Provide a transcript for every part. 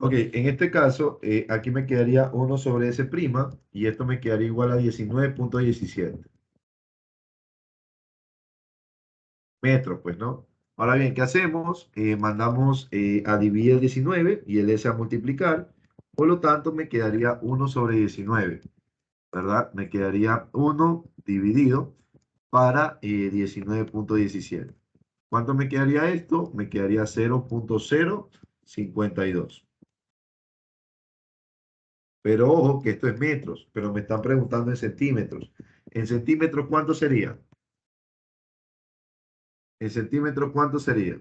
Ok, en este caso, aquí me quedaría 1 sobre S' y esto me quedaría igual a 19,17 metros, pues, ¿no? Ahora bien, ¿qué hacemos? Mandamos a dividir el 19 y el S a multiplicar. Por lo tanto, me quedaría 1 sobre 19, ¿verdad? Me quedaría 1 dividido para 19,17. ¿Cuánto me quedaría esto? Me quedaría 0,052. Pero ojo que esto es metros, pero me están preguntando en centímetros. ¿En centímetros cuánto sería? ¿En centímetros cuánto sería?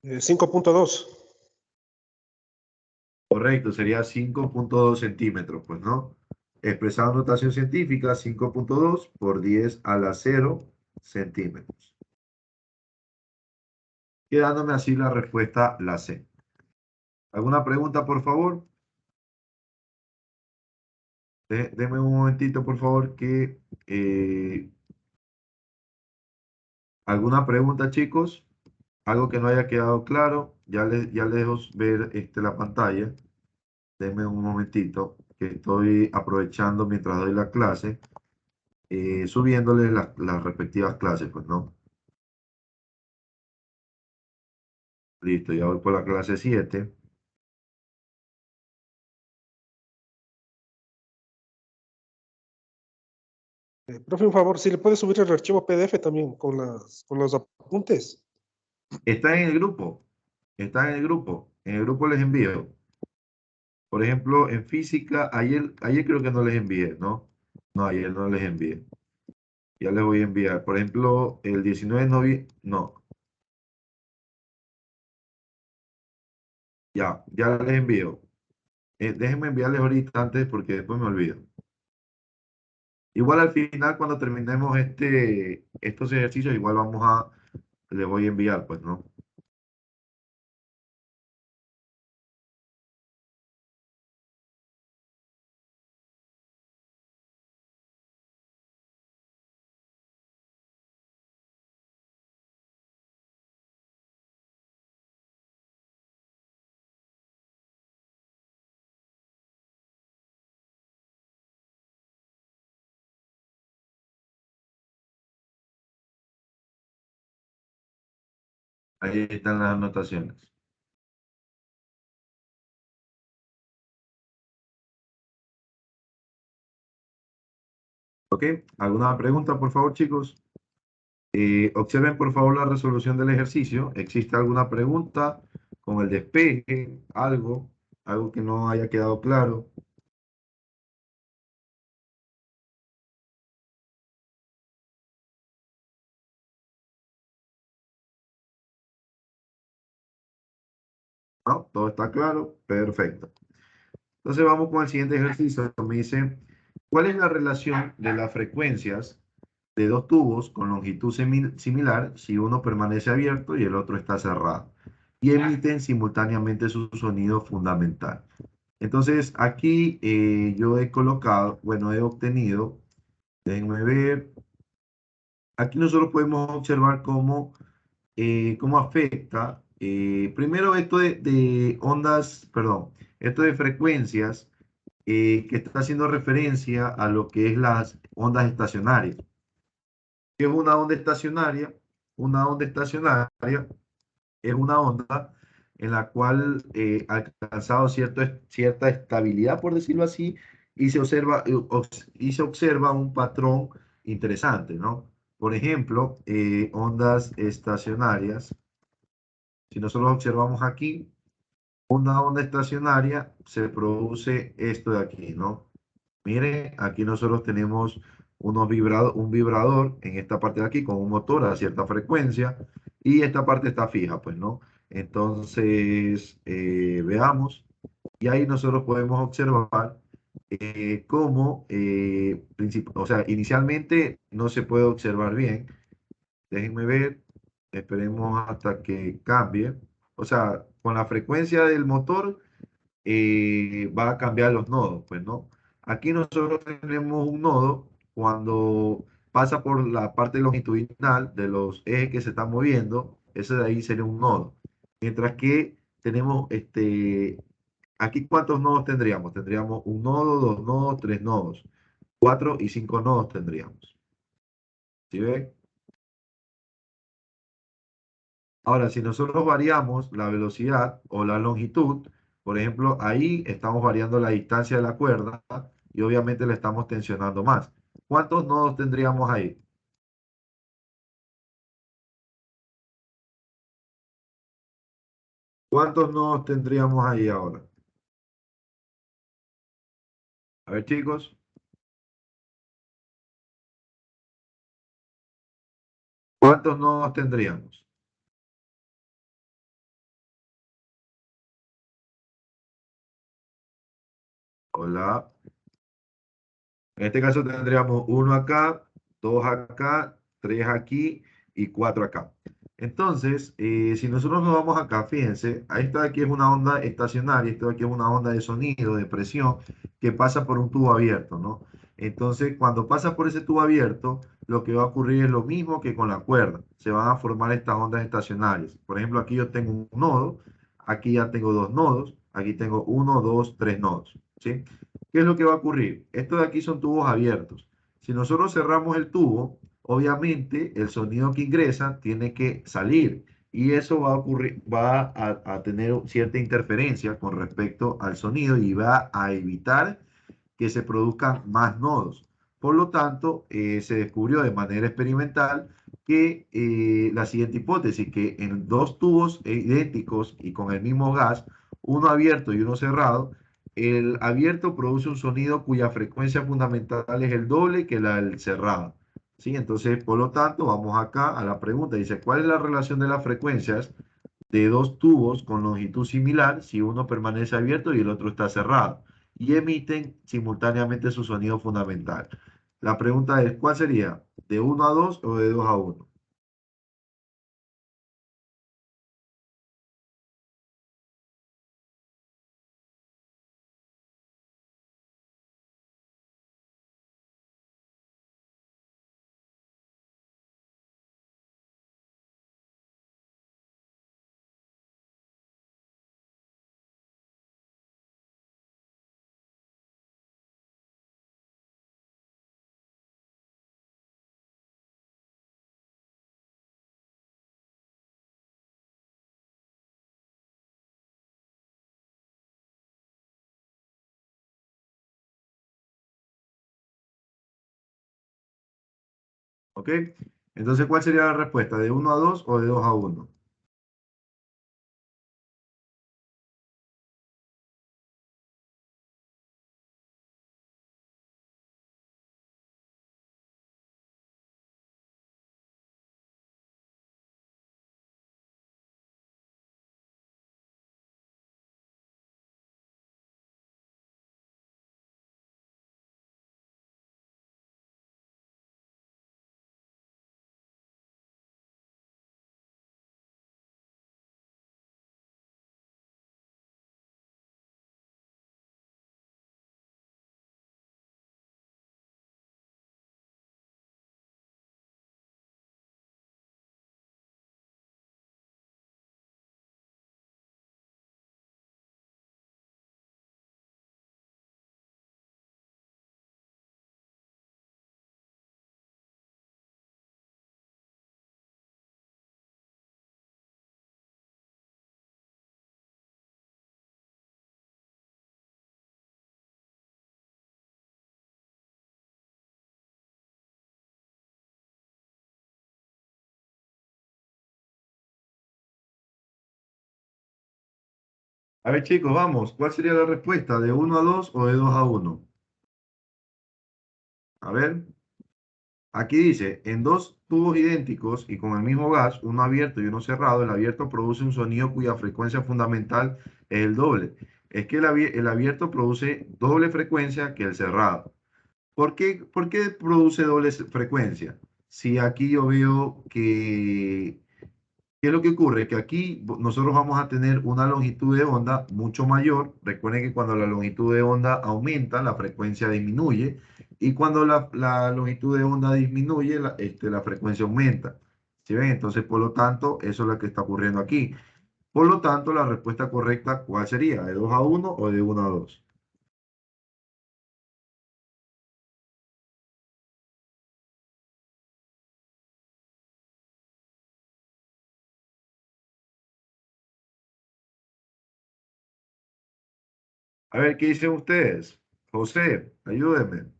5.2. Correcto, sería 5,2 centímetros, pues, ¿no? Expresado en notación científica, 5,2 por 10 a la 0 centímetros. Quedándome así la respuesta, la C. ¿Alguna pregunta, por favor? Deme un momentito, por favor, que... ¿alguna pregunta, chicos? Algo que no haya quedado claro. Ya les dejo ver la pantalla. Denme un momentito, que estoy aprovechando mientras doy la clase, subiéndoles las respectivas clases, pues, ¿no? Listo, ya voy por la clase 7. Profe, un favor, si le puede subir el archivo PDF también con los apuntes. Está en el grupo, está en el grupo. En el grupo les envío. Por ejemplo, en física, ayer creo que no les envié, ¿no? No, ayer no les envié. Ya les voy a enviar. Por ejemplo, el 19 de noviembre, no, ya les envío. Déjenme enviarles ahorita antes porque después me olvido. Igual al final, cuando terminemos estos ejercicios, igual les voy a enviar, pues, ¿no? Ahí están las anotaciones. ¿Ok? ¿Alguna pregunta, por favor, chicos? Observen, por favor, la resolución del ejercicio. ¿Existe alguna pregunta con el despeje? Algo que no haya quedado claro. ¿No? ¿Todo está claro? Perfecto. Entonces vamos con el siguiente ejercicio. Me dice, ¿cuál es la relación de las frecuencias de dos tubos con longitud similar si uno permanece abierto y el otro está cerrado y emiten simultáneamente su sonido fundamental? Entonces aquí yo he colocado, bueno, he obtenido, déjenme ver, aquí nosotros podemos observar cómo afecta, primero esto de ondas, perdón, esto de frecuencias que está haciendo referencia a lo que es las ondas estacionarias. ¿Qué es una onda estacionaria? Una onda estacionaria es una onda en la cual ha alcanzado cierta estabilidad, por decirlo así, y se observa un patrón interesante, ¿no? Por ejemplo, ondas estacionarias, si nosotros observamos aquí, una onda estacionaria se produce esto de aquí, ¿no? Miren, aquí nosotros tenemos un vibrador en esta parte de aquí con un motor a cierta frecuencia y esta parte está fija, pues, ¿no? Entonces, veamos, y ahí nosotros podemos observar cómo, o sea, inicialmente no se puede observar bien. Déjenme ver, esperemos hasta que cambie. O sea, con la frecuencia del motor va a cambiar los nodos, pues no. Aquí nosotros tenemos un nodo cuando pasa por la parte longitudinal de los ejes que se están moviendo, ese de ahí sería un nodo. Mientras que tenemos aquí ¿cuántos nodos tendríamos? Tendríamos un nodo, dos nodos, tres nodos, cuatro y cinco nodos tendríamos. ¿Sí ven? Ahora, si nosotros variamos la velocidad o la longitud, por ejemplo, ahí estamos variando la distancia de la cuerda y obviamente le estamos tensionando más. ¿Cuántos nodos tendríamos ahí? ¿Cuántos nodos tendríamos ahí ahora? A ver, chicos, ¿cuántos nodos tendríamos? Hola. En este caso tendríamos uno acá, dos acá, tres aquí y cuatro acá. Entonces, si nosotros nos vamos acá, fíjense, esta de aquí es una onda estacionaria, esta de aquí es una onda de sonido, de presión, que pasa por un tubo abierto, ¿no? Entonces, cuando pasa por ese tubo abierto, lo que va a ocurrir es lo mismo que con la cuerda. Se van a formar estas ondas estacionarias. Por ejemplo, aquí yo tengo un nodo, aquí ya tengo dos nodos, aquí tengo uno, dos, tres nodos, ¿sí? ¿Qué es lo que va a ocurrir? Estos de aquí son tubos abiertos. Si nosotros cerramos el tubo, obviamente el sonido que ingresa tiene que salir y eso va a ocurrir, va a tener cierta interferencia con respecto al sonido y va a evitar que se produzcan más nodos. Por lo tanto, se descubrió de manera experimental que la siguiente hipótesis, que en dos tubos idénticos y con el mismo gas, uno abierto y uno cerrado, el abierto produce un sonido cuya frecuencia fundamental es el doble que la del cerrado. ¿Sí? Entonces, por lo tanto, vamos acá a la pregunta. Dice, ¿cuál es la relación de las frecuencias de dos tubos con longitud similar si uno permanece abierto y el otro está cerrado? Y emiten simultáneamente su sonido fundamental. La pregunta es, ¿cuál sería? ¿De uno a 2 o de 2 a uno? ¿Ok? Entonces, ¿cuál sería la respuesta? ¿De uno a 2 o de 2 a uno? A ver, chicos, vamos. ¿Cuál sería la respuesta? ¿De uno a 2 o de 2 a uno? A ver. Aquí dice, en dos tubos idénticos y con el mismo gas, uno abierto y uno cerrado, el abierto produce un sonido cuya frecuencia fundamental es el doble. Es que el abierto produce doble frecuencia que el cerrado. ¿Por qué produce doble frecuencia? Si aquí yo veo que ¿Qué es lo que ocurre? Que aquí nosotros vamos a tener una longitud de onda mucho mayor. Recuerden que cuando la longitud de onda aumenta, la frecuencia disminuye. Y cuando la longitud de onda disminuye, la frecuencia aumenta. ¿Sí ven? Entonces, por lo tanto, eso es lo que está ocurriendo aquí. Por lo tanto, la respuesta correcta, ¿cuál sería? ¿De 2 a uno o de 1 a 2? A ver, ¿qué dicen ustedes? José, ayúdenme.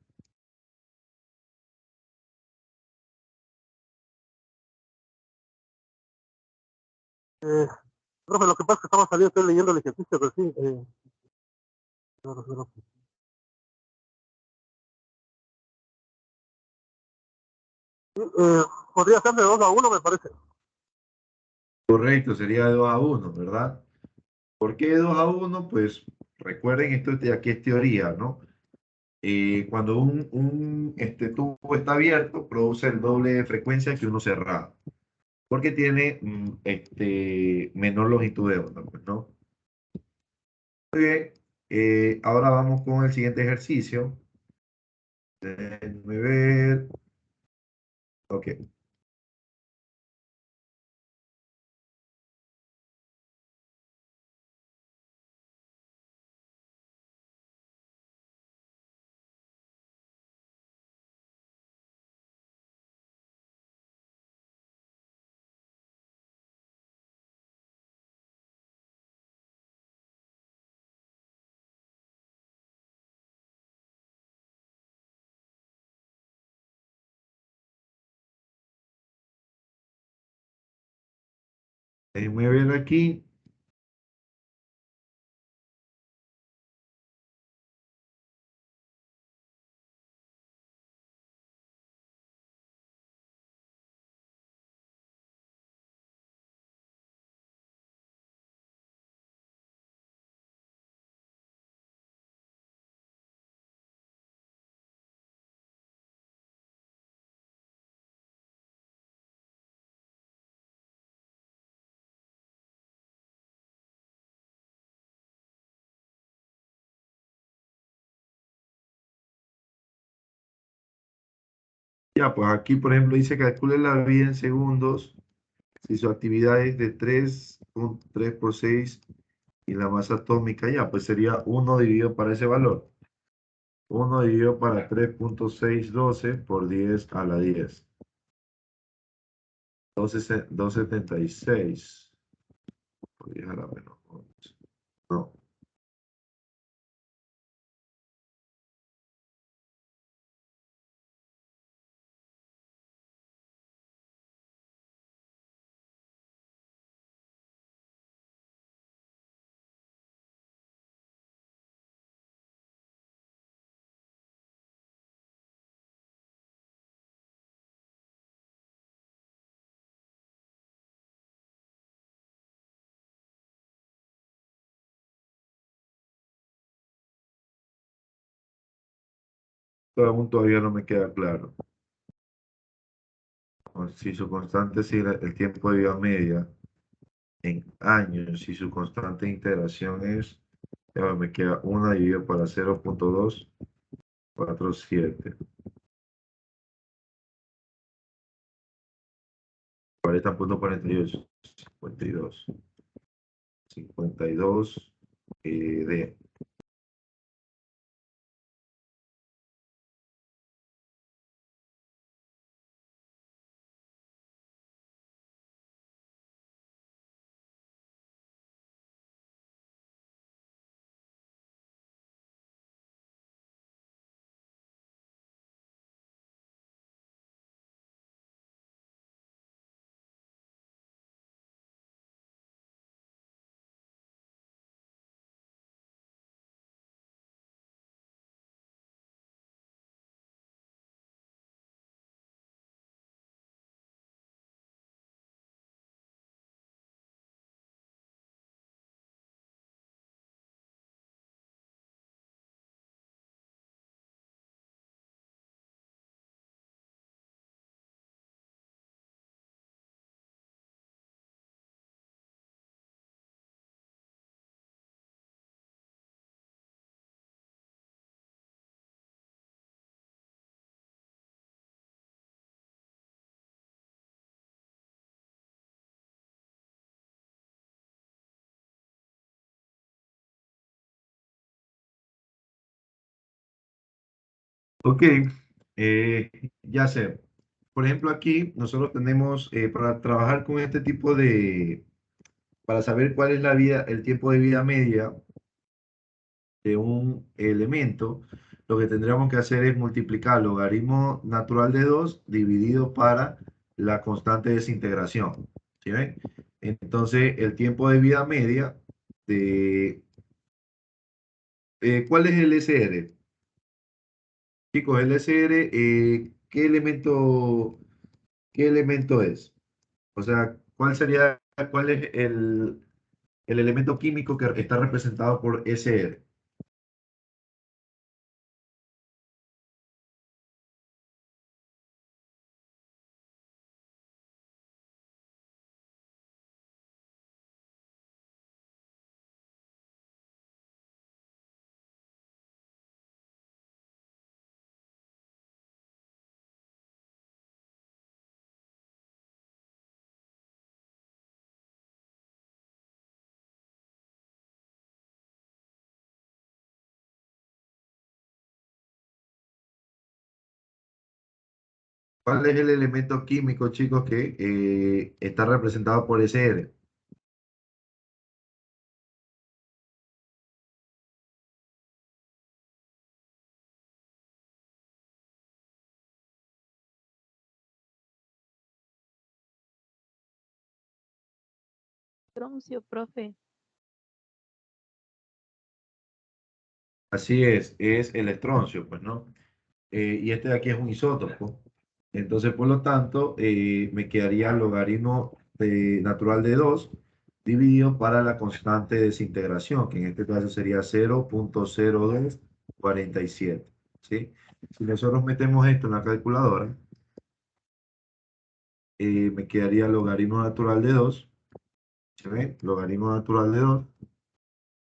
Eh, profe, lo que pasa es que estaba saliendo, estoy leyendo el ejercicio, pero sí. No. Eh, podría ser de 2 a 1, me parece. Correcto, sería de 2 a uno, ¿verdad? ¿Por qué de 2 a uno? Pues recuerden, esto aquí es teoría, ¿no? Cuando un tubo está abierto, produce el doble de frecuencia que uno cerrado, porque tiene menor longitud de onda, pues, ¿no? Muy bien, ahora vamos con el siguiente ejercicio. Déjenme ver. Ok. Déjenme ver aquí. Ya, pues aquí, por ejemplo, dice calcule la vida en segundos si su actividad es de 3 por 6 y la masa atómica, ya, pues sería uno dividido para ese valor. Uno dividido para 3,612 por 10 a la 10. 276 por 10 a la menos 11. No. Aún todavía no me queda claro. Si su constante es el tiempo de vida media en años, si su constante de integración es, ya me queda una dividido para 0,247. 40,48. 52. 52 de Ok, ya sé. Por ejemplo, aquí nosotros tenemos, para trabajar con este tipo de, para saber cuál es la vida, el tiempo de vida media de un elemento, lo que tendríamos que hacer es multiplicar el logaritmo natural de 2 dividido para la constante de desintegración. ¿Sí ven? Entonces, el tiempo de vida media de... ¿cuál es el SR? Chicos, el SR, qué elemento es? O sea, cuál es el elemento químico que está representado por SR? ¿Cuál es el elemento químico, chicos, que está representado por SR? Troncio, profe. Así es el estroncio, pues, ¿no? Y este de aquí es un isótopo. Entonces, por lo tanto, me quedaría el logaritmo natural de 2 dividido para la constante de desintegración, que en este caso sería 0,0247. ¿Sí? Si nosotros metemos esto en la calculadora, me quedaría el logaritmo natural de 2. ¿Se ve? Logaritmo natural de 2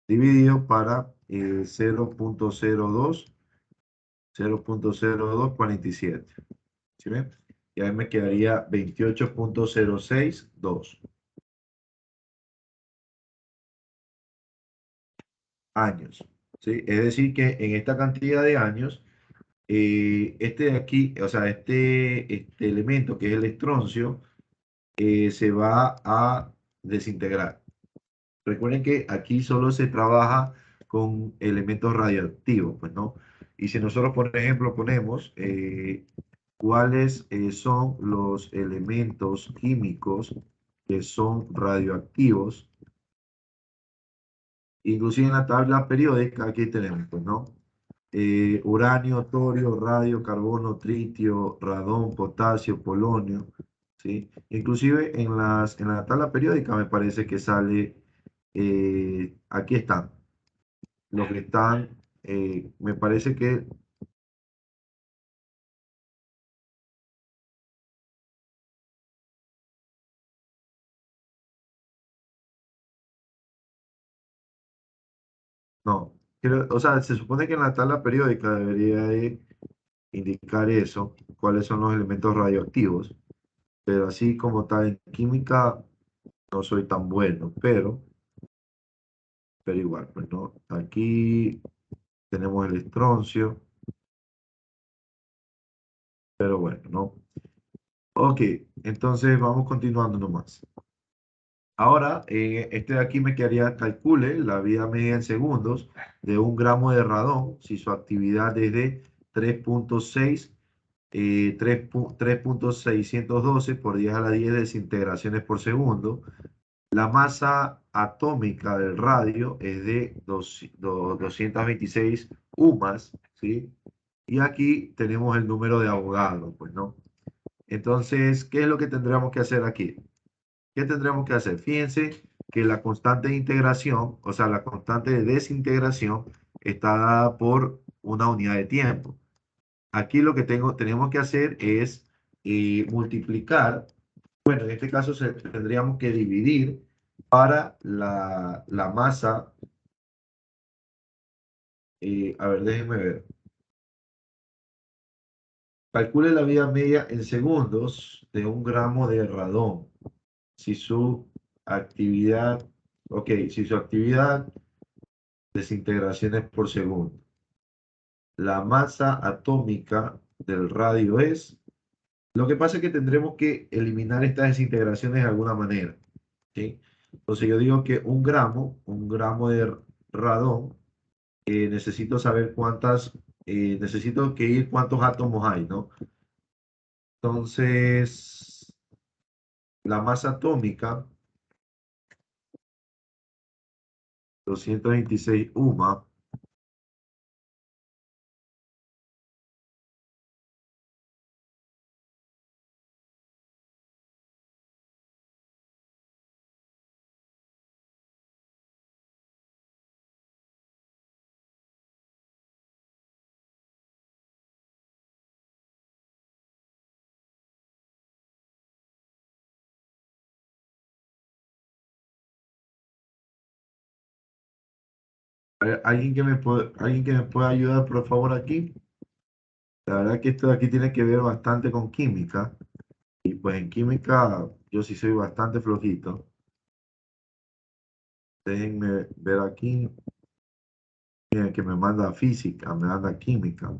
dividido para 0,0247. ¿Sí ven? Y ahí me quedaría 28,062 años. ¿Sí? Es decir, que en esta cantidad de años, este de aquí, o sea, este elemento que es el estroncio, se va a desintegrar. Recuerden que aquí solo se trabaja con elementos radioactivos, pues, ¿no? Y si nosotros, por ejemplo, ponemos cuáles son los elementos químicos que son radioactivos, inclusive en la tabla periódica, aquí tenemos, pues, ¿no? Uranio, torio, radio, carbono, tritio, radón, potasio, polonio, ¿sí? Inclusive en la tabla periódica me parece que sale, aquí están, los que están, me parece que, no, o sea, se supone que en la tabla periódica debería de indicar eso, cuáles son los elementos radioactivos, pero así como tal en química no soy tan bueno, pero igual, pues no, aquí tenemos el estroncio, pero bueno, ¿no? Ok, entonces vamos continuando nomás. Ahora, este de aquí me quedaría, calcule la vida media en segundos de 1 gramo de radón, si su actividad es de 3,6, 3,612 por 10 a la 10 desintegraciones por segundo. La masa atómica del radio es de 226 UMAS, ¿sí? Y aquí tenemos el número de Avogadro, pues, ¿no? Entonces, ¿qué es lo que tendríamos que hacer aquí? ¿Qué tendremos que hacer? Fíjense que la constante de integración, o sea, la constante de desintegración, está dada por una unidad de tiempo. Aquí lo que tenemos que hacer es multiplicar, bueno, en este caso tendríamos que dividir para la masa, a ver, déjenme ver. Calcule la vida media en segundos de 1 gramo de radón. Si su actividad, ok, si su actividad desintegraciones por segundo. la masa atómica del radio es. Lo que pasa es que tendremos que eliminar estas desintegraciones de alguna manera, ¿sí? Entonces yo digo que un gramo de radón, necesito saber necesito que ir cuántos átomos hay, ¿no? Entonces, la masa atómica, 226 UMA, alguien que me pueda ayudar, por favor, aquí. La verdad que esto de aquí tiene que ver bastante con química. Y pues en química yo sí soy bastante flojito. Déjenme ver aquí. Miren, que me manda física, me manda química.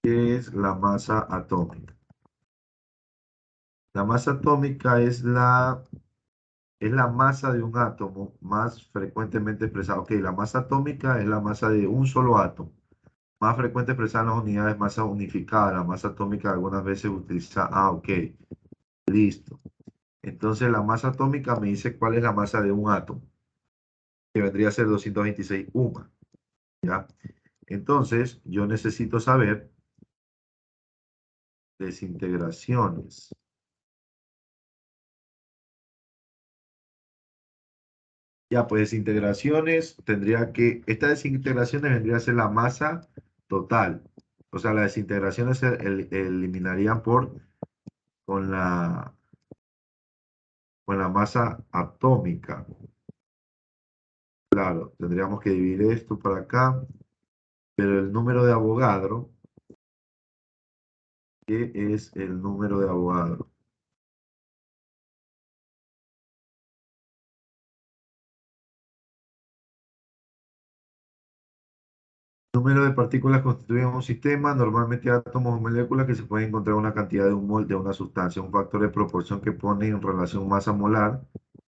¿Qué es la masa atómica? La masa atómica es la masa de un átomo más frecuentemente expresada. Ok, la masa atómica es la masa de un solo átomo. Más frecuente expresada en las unidades masa unificada. La masa atómica algunas veces utiliza. Ah, ok, listo. Entonces la masa atómica me dice cuál es la masa de un átomo, que vendría a ser 226 UMA. ¿Ya? Entonces yo necesito saber desintegraciones. Ya, pues desintegraciones estas desintegraciones vendría a ser la masa total. O sea, las desintegraciones se eliminarían con con la masa atómica. Claro, tendríamos que dividir esto para acá, pero el número de Avogadro, ¿qué es el número de Avogadro? Número de partículas constituyen un sistema, normalmente átomos o moléculas que se pueden encontrar una cantidad de un mol de una sustancia, un factor de proporción que pone en relación masa molar,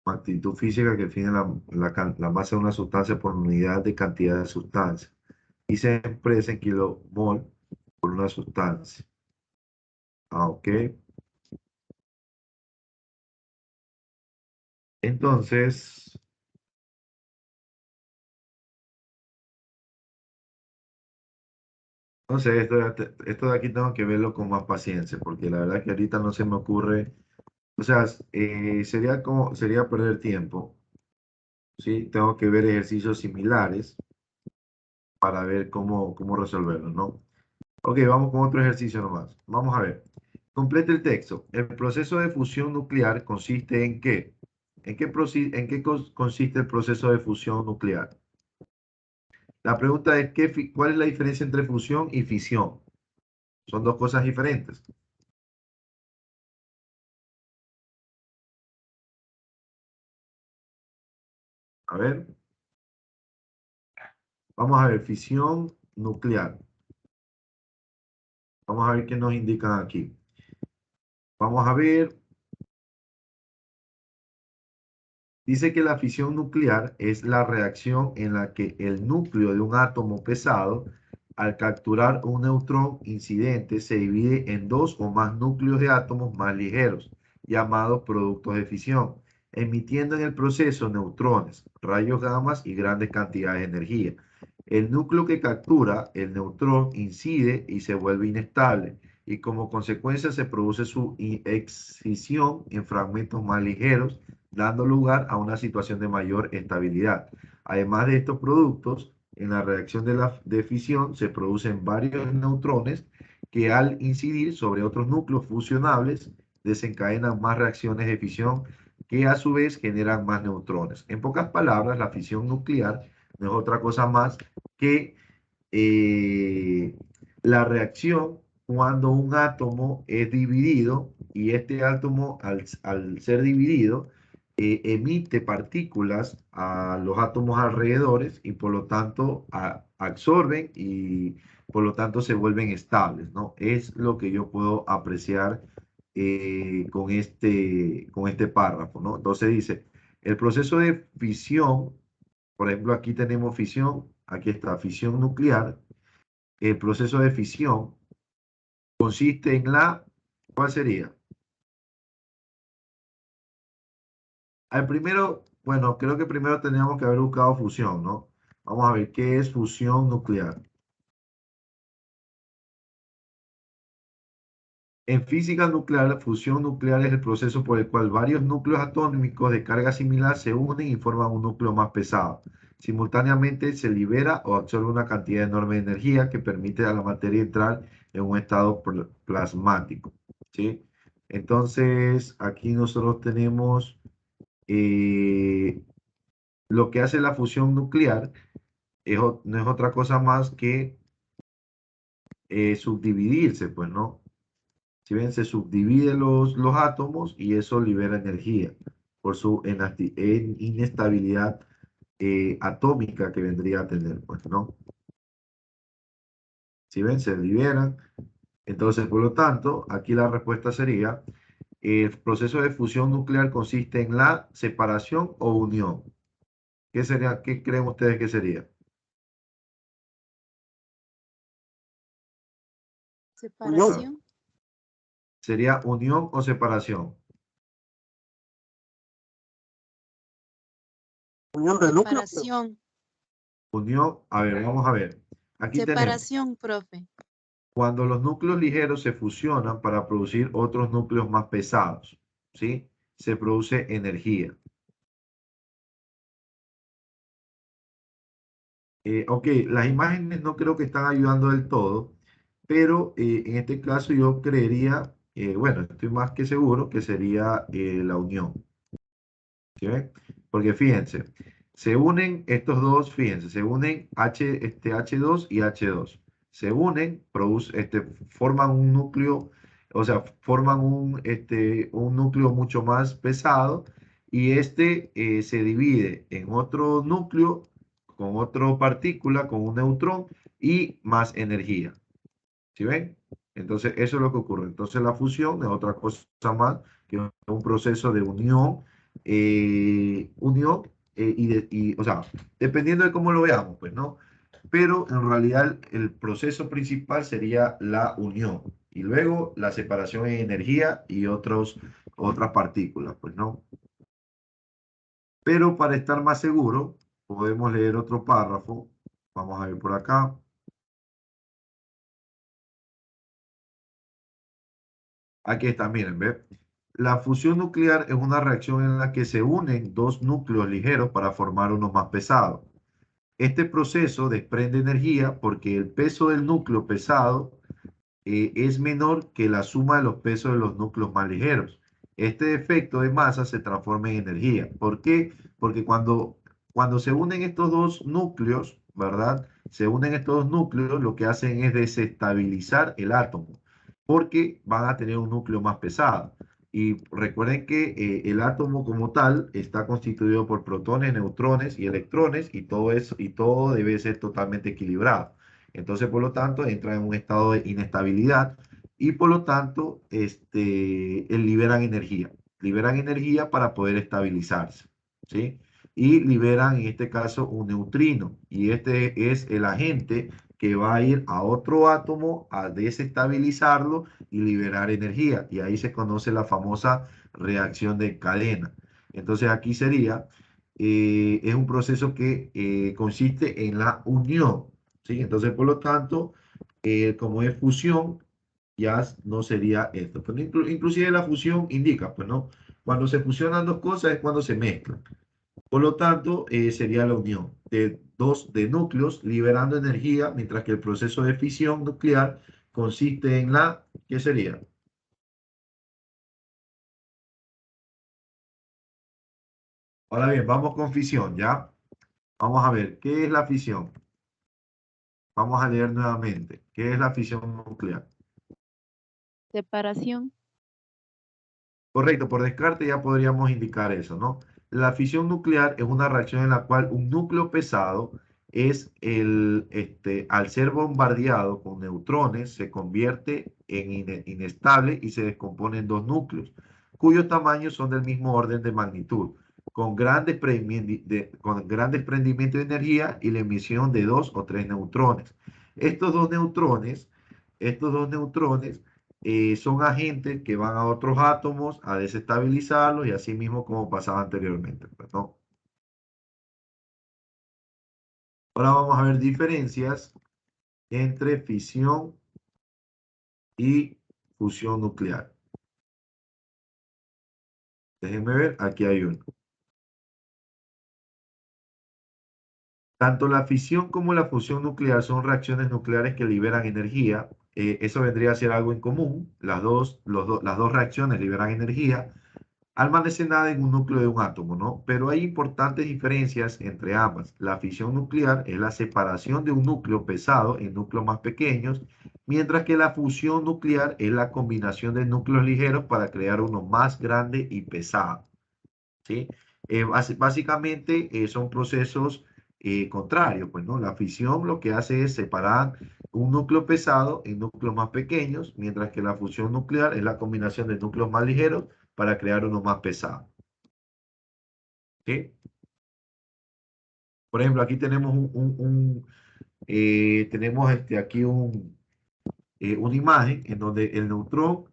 magnitud física que define la masa de una sustancia por unidad de cantidad de sustancia y se expresa en kilomol por una sustancia. Ah, ok. Entonces, no sé, esto de aquí tengo que verlo con más paciencia, porque la verdad que ahorita no se me ocurre, o sea, sería perder tiempo. ¿Sí? Tengo que ver ejercicios similares para ver cómo resolverlo, ¿no? Ok, vamos con otro ejercicio nomás. Vamos a ver. Complete el texto. El proceso de fusión nuclear consiste en qué? Consiste el proceso de fusión nuclear? La pregunta es, ¿cuál es la diferencia entre fusión y fisión? Son dos cosas diferentes. A ver, vamos a ver, fisión nuclear. Vamos a ver qué nos indican aquí. Vamos a ver. Dice que la fisión nuclear es la reacción en la que el núcleo de un átomo pesado, al capturar un neutrón incidente, se divide en dos o más núcleos de átomos más ligeros, llamados productos de fisión, emitiendo en el proceso neutrones, rayos gamma y grandes cantidades de energía. El núcleo que captura el neutrón incide y se vuelve inestable, y como consecuencia se produce su excisión en fragmentos más ligeros, dando lugar a una situación de mayor estabilidad. Además de estos productos, en la reacción de fisión se producen varios neutrones que al incidir sobre otros núcleos fusionables desencadenan más reacciones de fisión que a su vez generan más neutrones. En pocas palabras, la fisión nuclear no es otra cosa más que eh, la reacción cuando un átomo es dividido y este átomo al ser dividido emite partículas a los átomos alrededores y por lo tanto absorben y por lo tanto se vuelven estables, ¿no? Es lo que yo puedo apreciar con este párrafo, ¿no? Entonces dice, el proceso de fisión, por ejemplo, aquí tenemos fisión, aquí está fisión nuclear. El proceso de fisión consiste en ¿cuál sería? Al primero, bueno, creo que primero teníamos que haber buscado fusión, ¿no? Vamos a ver qué es fusión nuclear. En física nuclear, la fusión nuclear es el proceso por el cual varios núcleos atómicos de carga similar se unen y forman un núcleo más pesado. Simultáneamente se libera o absorbe una cantidad enorme de energía que permite a la materia entrar en un estado plasmático, ¿sí? Entonces, aquí nosotros tenemos eh, lo que hace la fusión nuclear, no es otra cosa más que subdividirse, pues, ¿no? Si ven, se subdividen los átomos y eso libera energía por su inestabilidad atómica que vendría a tener, pues, ¿no? Si ven, se liberan. Entonces, por lo tanto, aquí la respuesta sería, el proceso de fusión nuclear consiste en la separación o unión. ¿Qué sería, qué creen ustedes que sería? Unión, Ah, Separación. ¿sería unión o separación? unión de núcleo, creo. Separación. Unión, a ver, vamos a ver. Aquí tenemos, Separación, profe. cuando los núcleos ligeros se fusionan para producir otros núcleos más pesados, ¿sí? Se produce energía. Ok, las imágenes no creo que están ayudando del todo, pero en este caso yo creería, bueno, estoy más que seguro que sería la unión. ¿Sí ven? Porque fíjense, se unen estos dos, fíjense, se unen H2 y H2. Se unen, forman un núcleo, o sea, forman un núcleo mucho más pesado y se divide en otro núcleo con otra partícula, con un neutrón y más energía. ¿Sí ven? Entonces, eso es lo que ocurre. Entonces, la fusión es otra cosa más que un proceso de unión o sea, dependiendo de cómo lo veamos, pues, ¿no? Pero en realidad el proceso principal sería la unión y luego la separación en energía y otras partículas, pues, ¿no? Pero para estar más seguro, podemos leer otro párrafo. Vamos a ver por acá. Aquí está, miren, ¿ve? La fusión nuclear es una reacción en la que se unen dos núcleos ligeros para formar uno más pesado. Este proceso desprende energía porque el peso del núcleo pesado es menor que la suma de los pesos de los núcleos más ligeros. Este efecto de masa se transforma en energía. ¿Por qué? Porque cuando se unen estos dos núcleos, ¿verdad? Se unen estos dos núcleos, lo que hacen es desestabilizar el átomo, porque van a tener un núcleo más pesado. Y recuerden que el átomo como tal está constituido por protones, neutrones y electrones, y todo eso, y todo debe ser totalmente equilibrado. Entonces, por lo tanto, entra en un estado de inestabilidad y por lo tanto, liberan energía para poder estabilizarse, ¿sí? Y liberan en este caso un neutrino y este es el agente que va a ir a otro átomo a desestabilizarlo y liberar energía. Y ahí se conoce la famosa reacción de cadena. Entonces aquí sería, es un proceso que consiste en la unión, ¿sí? Entonces, por lo tanto, como es fusión, ya no sería esto. Pero inclusive la fusión indica, pues no, cuando se fusionan dos cosas es cuando se mezclan. Por lo tanto, sería la unión de núcleos liberando energía, mientras que el proceso de fisión nuclear consiste en ¿qué sería? Ahora bien, vamos con fisión, ¿ya? Vamos a ver, ¿qué es la fisión? Vamos a leer nuevamente. ¿Qué es la fisión nuclear? Separación. Correcto, por descarte ya podríamos indicar eso, ¿no? La fisión nuclear es una reacción en la cual un núcleo pesado al ser bombardeado con neutrones, se convierte en inestable y se descompone en dos núcleos, cuyos tamaños son del mismo orden de magnitud, con gran desprendimiento de energía y la emisión de dos o tres neutrones. Estos dos neutrones, estos dos neutrones son agentes que van a otros átomos a desestabilizarlos y así mismo como pasaba anteriormente, pues, ¿no? Ahora vamos a ver diferencias entre fisión y fusión nuclear. Déjenme ver, aquí hay uno. Tanto la fisión como la fusión nuclear son reacciones nucleares que liberan energía. Eso vendría a ser algo en común. Las dos reacciones liberan energía almacenada en un núcleo de un átomo, ¿no? Pero hay importantes diferencias entre ambas. La fisión nuclear es la separación de un núcleo pesado en núcleos más pequeños, mientras que la fusión nuclear es la combinación de núcleos ligeros para crear uno más grande y pesado, ¿sí? Básicamente son procesos contrarios, pues, ¿no? La fisión lo que hace es separar un núcleo pesado en núcleos más pequeños, mientras que la fusión nuclear es la combinación de núcleos más ligeros para crear uno más pesado, ¿sí? Por ejemplo, aquí tenemos aquí una imagen en donde el neutrón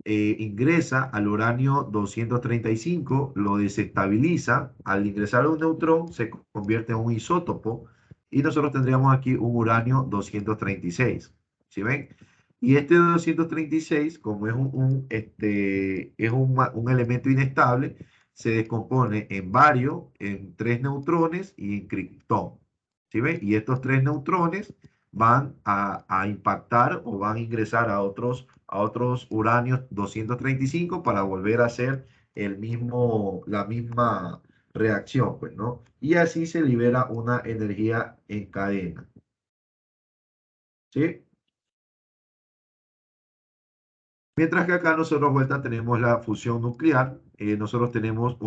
ingresa al uranio 235, lo desestabiliza. Al ingresar a un neutrón se convierte en un isótopo y nosotros tendríamos aquí un uranio 236. ¿Sí ven? Y este 236, como es un elemento inestable, se descompone en bario, en tres neutrones y en criptón. ¿Sí ven? Y estos tres neutrones van a impactar o van a ingresar a otros uranios 235 para volver a hacer la misma reacción, pues, ¿no? Y así se libera una energía en cadena, ¿sí? Mientras que acá nosotros vuelta tenemos la fusión nuclear, nosotros tenemos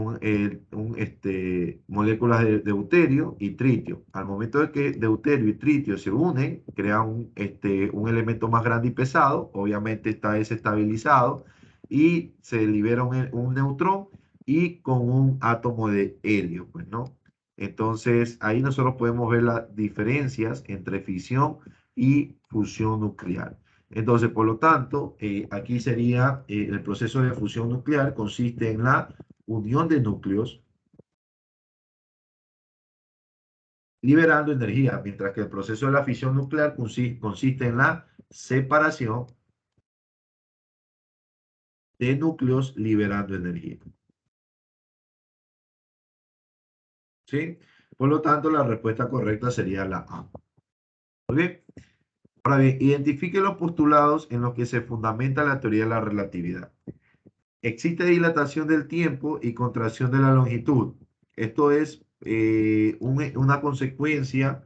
moléculas de deuterio y tritio. Al momento de que deuterio y tritio se unen, crean un elemento más grande y pesado, obviamente está desestabilizado y se libera un neutrón y con un átomo de helio, pues, ¿no? Entonces ahí nosotros podemos ver las diferencias entre fisión y fusión nuclear. Entonces, por lo tanto, aquí sería el proceso de fusión nuclear consiste en la unión de núcleos liberando energía, mientras que el proceso de la fisión nuclear consiste en la separación de núcleos liberando energía. ¿Sí? Por lo tanto, la respuesta correcta sería la A. Muy bien. Ahora bien, identifique los postulados en los que se fundamenta la teoría de la relatividad. Existe dilatación del tiempo y contracción de la longitud. Esto es una consecuencia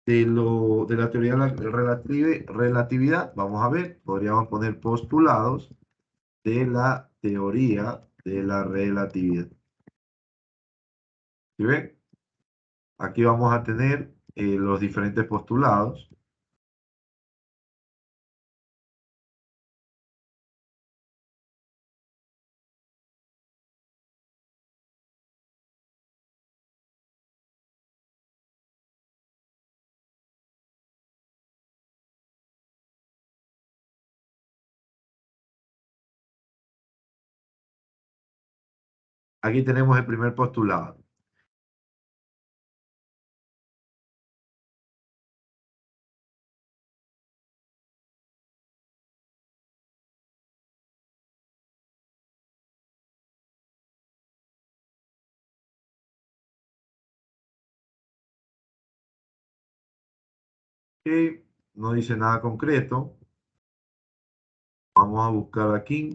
de la teoría de la relatividad. Vamos a ver, podríamos poner postulados de la teoría de la relatividad. ¿Sí ven? Aquí vamos a tener los diferentes postulados. Aquí tenemos el primer postulado. Que no dice nada concreto. Vamos a buscar aquí.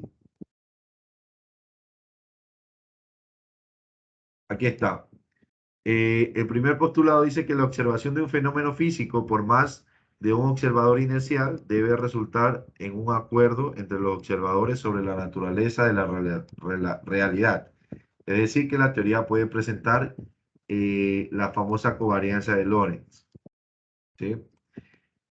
Aquí está. El primer postulado dice que la observación de un fenómeno físico, por más de un observador inercial debe resultar en un acuerdo entre los observadores sobre la naturaleza de la realidad. Es decir, que la teoría puede presentar la famosa covarianza de Lorentz, ¿sí?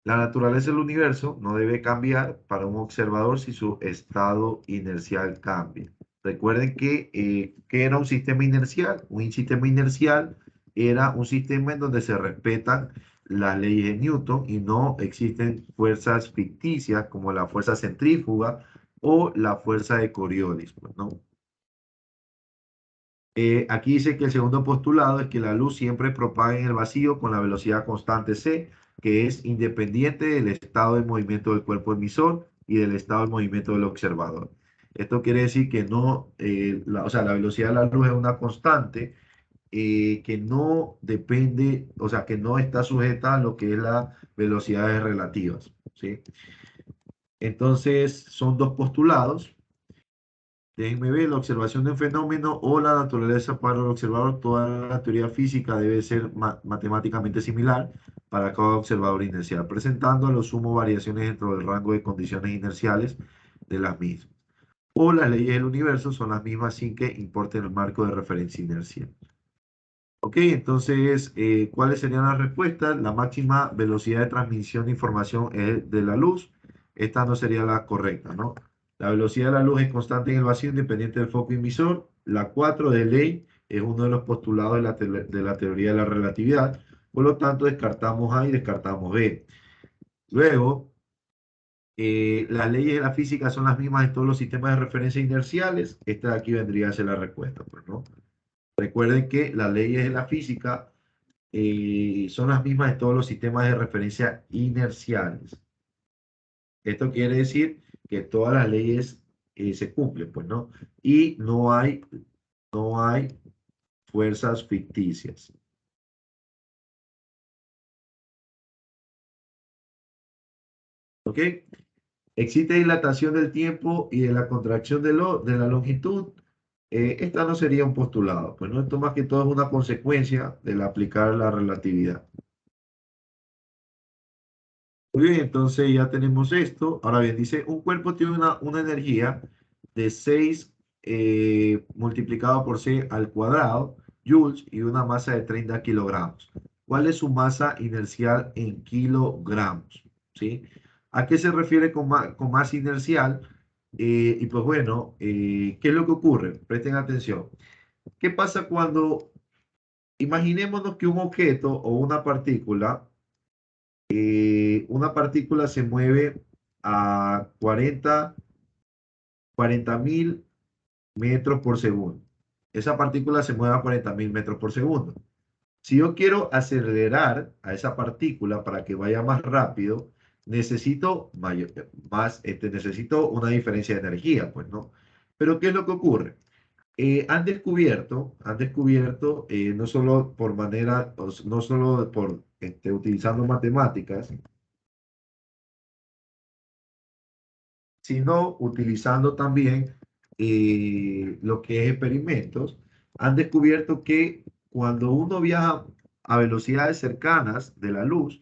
La naturaleza del universo no debe cambiar para un observador si su estado inercial cambia. Recuerden que era un sistema inercial. Un sistema inercial era un sistema en donde se respetan las leyes de Newton y no existen fuerzas ficticias como la fuerza centrífuga o la fuerza de Coriolis, pues, ¿no? Aquí dice que el segundo postulado es que la luz siempre propaga en el vacío con la velocidad constante c, que es independiente del estado de movimiento del cuerpo emisor y del estado de movimiento del observador. Esto quiere decir que no, o sea, la velocidad de la luz es una constante que no depende, o sea, que no está sujeta a lo que es las velocidades relativas, ¿sí? Entonces, son dos postulados. Déjenme ver, la observación de un fenómeno o la naturaleza para el observador. Toda la teoría física debe ser matemáticamente similar para cada observador inercial, presentando a lo sumo variaciones dentro del rango de condiciones inerciales de las mismas. O las leyes del universo son las mismas sin que importe el marco de referencia inercial. Ok, entonces, ¿cuáles serían las respuestas? La máxima velocidad de transmisión de información es de la luz. Esta no sería la correcta, ¿no? La velocidad de la luz es constante en el vacío independiente del foco emisor. La 4 de ley es uno de los postulados de la teoría de la relatividad. Por lo tanto, descartamos A y descartamos B. Luego, las leyes de la física son las mismas en todos los sistemas de referencia inerciales. Esta de aquí vendría a ser la respuesta, pues, ¿no? Recuerden que las leyes de la física son las mismas en todos los sistemas de referencia inerciales. Esto quiere decir que todas las leyes se cumplen, pues, ¿no? Y no hay fuerzas ficticias. ¿Ok? Existe dilatación del tiempo y de la contracción de la longitud. Esta no sería un postulado, pues no, esto más que todo es una consecuencia del aplicar la relatividad. Muy bien, entonces ya tenemos esto. Ahora bien, dice, un cuerpo tiene una energía de 6 multiplicado por c al cuadrado, joules, y una masa de 30 kilogramos. ¿Cuál es su masa inercial en kilogramos? ¿Sí? ¿A qué se refiere con masa inercial? Y pues bueno, ¿qué es lo que ocurre? Presten atención. ¿Qué pasa cuando, imaginémonos que un objeto o una partícula se mueve a 40.000 metros por segundo? Esa partícula se mueve a 40.000 metros por segundo. Si yo quiero acelerar a esa partícula para que vaya más rápido, necesito una diferencia de energía, pues, ¿no? Pero ¿qué es lo que ocurre? Han descubierto no solo por manera, no solo por utilizando matemáticas, sino utilizando también lo que es experimentos, han descubierto que cuando uno viaja a velocidades cercanas de la luz,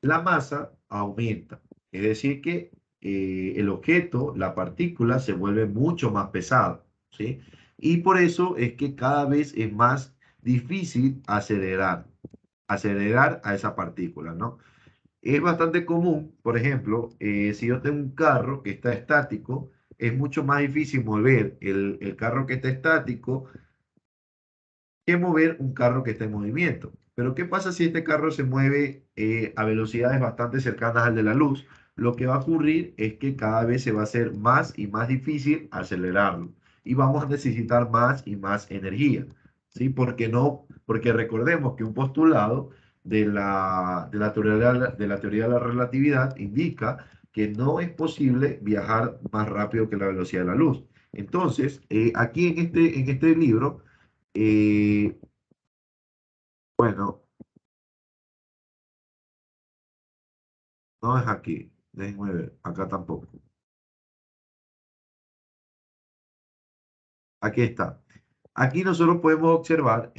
la masa aumenta. Es decir, que el objeto, la partícula, se vuelve mucho más pesado, ¿sí? Y por eso es que cada vez es más difícil acelerar a esa partícula, ¿no? Es bastante común, por ejemplo, si yo tengo un carro que está estático, es mucho más difícil mover el carro que está estático que mover un carro que está en movimiento. Pero ¿qué pasa si este carro se mueve a velocidades bastante cercanas al de la luz? Lo que va a ocurrir es que cada vez se va a hacer más y más difícil acelerarlo y vamos a necesitar más y más energía, ¿sí? Porque recordemos que un postulado de la teoría de la relatividad indica que no es posible viajar más rápido que la velocidad de la luz. Entonces, aquí en este libro, y bueno, no es aquí. Déjenme ver. Acá tampoco. Aquí está. Aquí nosotros podemos observar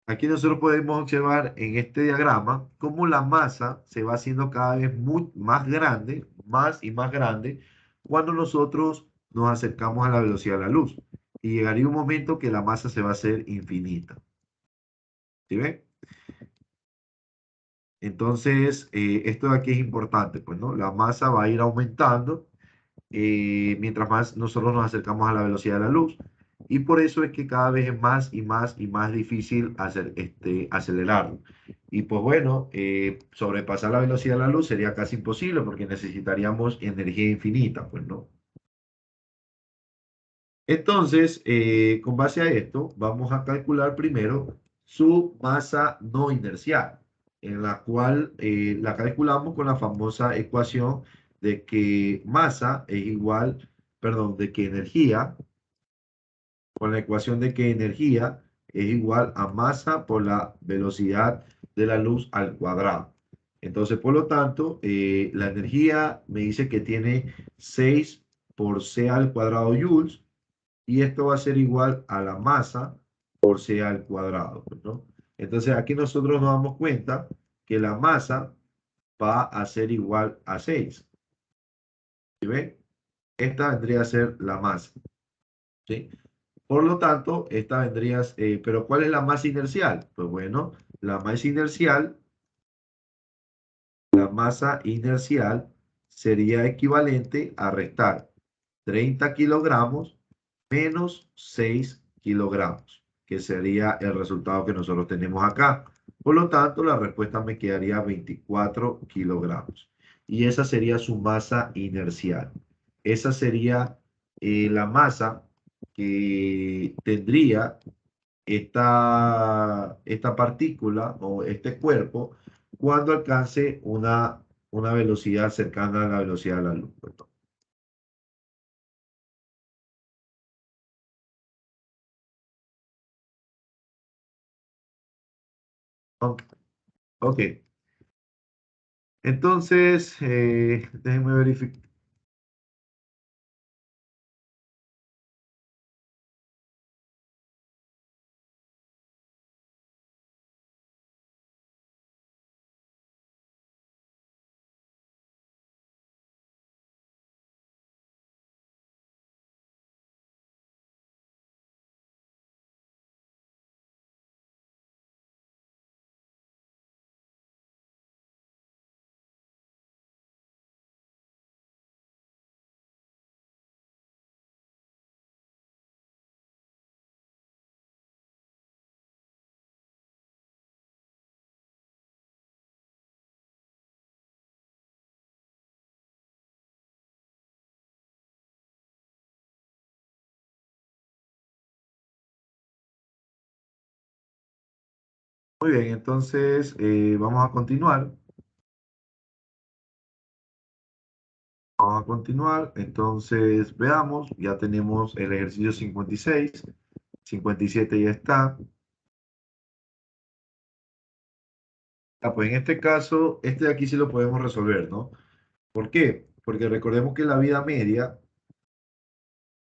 aquí nosotros podemos observar en este diagrama cómo la masa se va haciendo cada vez más grande, más y más grande, cuando nosotros nos acercamos a la velocidad de la luz. Y llegaría un momento que la masa se va a hacer infinita. ¿Sí ven? Entonces, esto de aquí es importante, pues, ¿no? La masa va a ir aumentando mientras más nosotros nos acercamos a la velocidad de la luz. Y por eso es que cada vez es más y más y más difícil acelerarlo. Y pues bueno, sobrepasar la velocidad de la luz sería casi imposible porque necesitaríamos energía infinita, pues no. Entonces, con base a esto, vamos a calcular primero su masa no inercial, en la cual la calculamos con la famosa ecuación de que masa es igual, perdón, de que energía, con la ecuación de que energía es igual a masa por la velocidad de la luz al cuadrado. Entonces, por lo tanto, la energía me dice que tiene 6 por C al cuadrado joules y esto va a ser igual a la masa por C al cuadrado, ¿no? Entonces aquí nosotros nos damos cuenta que la masa va a ser igual a 6. ¿Sí ven? Esta vendría a ser la masa, ¿sí? Por lo tanto, esta vendría, pero ¿cuál es la masa inercial? Pues bueno, la masa inercial sería equivalente a restar 30 kilogramos menos 6 kilogramos, que sería el resultado que nosotros tenemos acá. Por lo tanto, la respuesta me quedaría 24 kilogramos. Y esa sería su masa inercial. Esa sería la masa que tendría esta partícula o este cuerpo cuando alcance una velocidad cercana a la velocidad de la luz. Ok. Ok. Entonces, déjenme verificar. Muy bien, entonces vamos a continuar. Vamos a continuar. Entonces, veamos, ya tenemos el ejercicio 56, 57 ya está. Ah, pues en este caso, este de aquí sí lo podemos resolver, ¿no? ¿Por qué? Porque recordemos que la vida media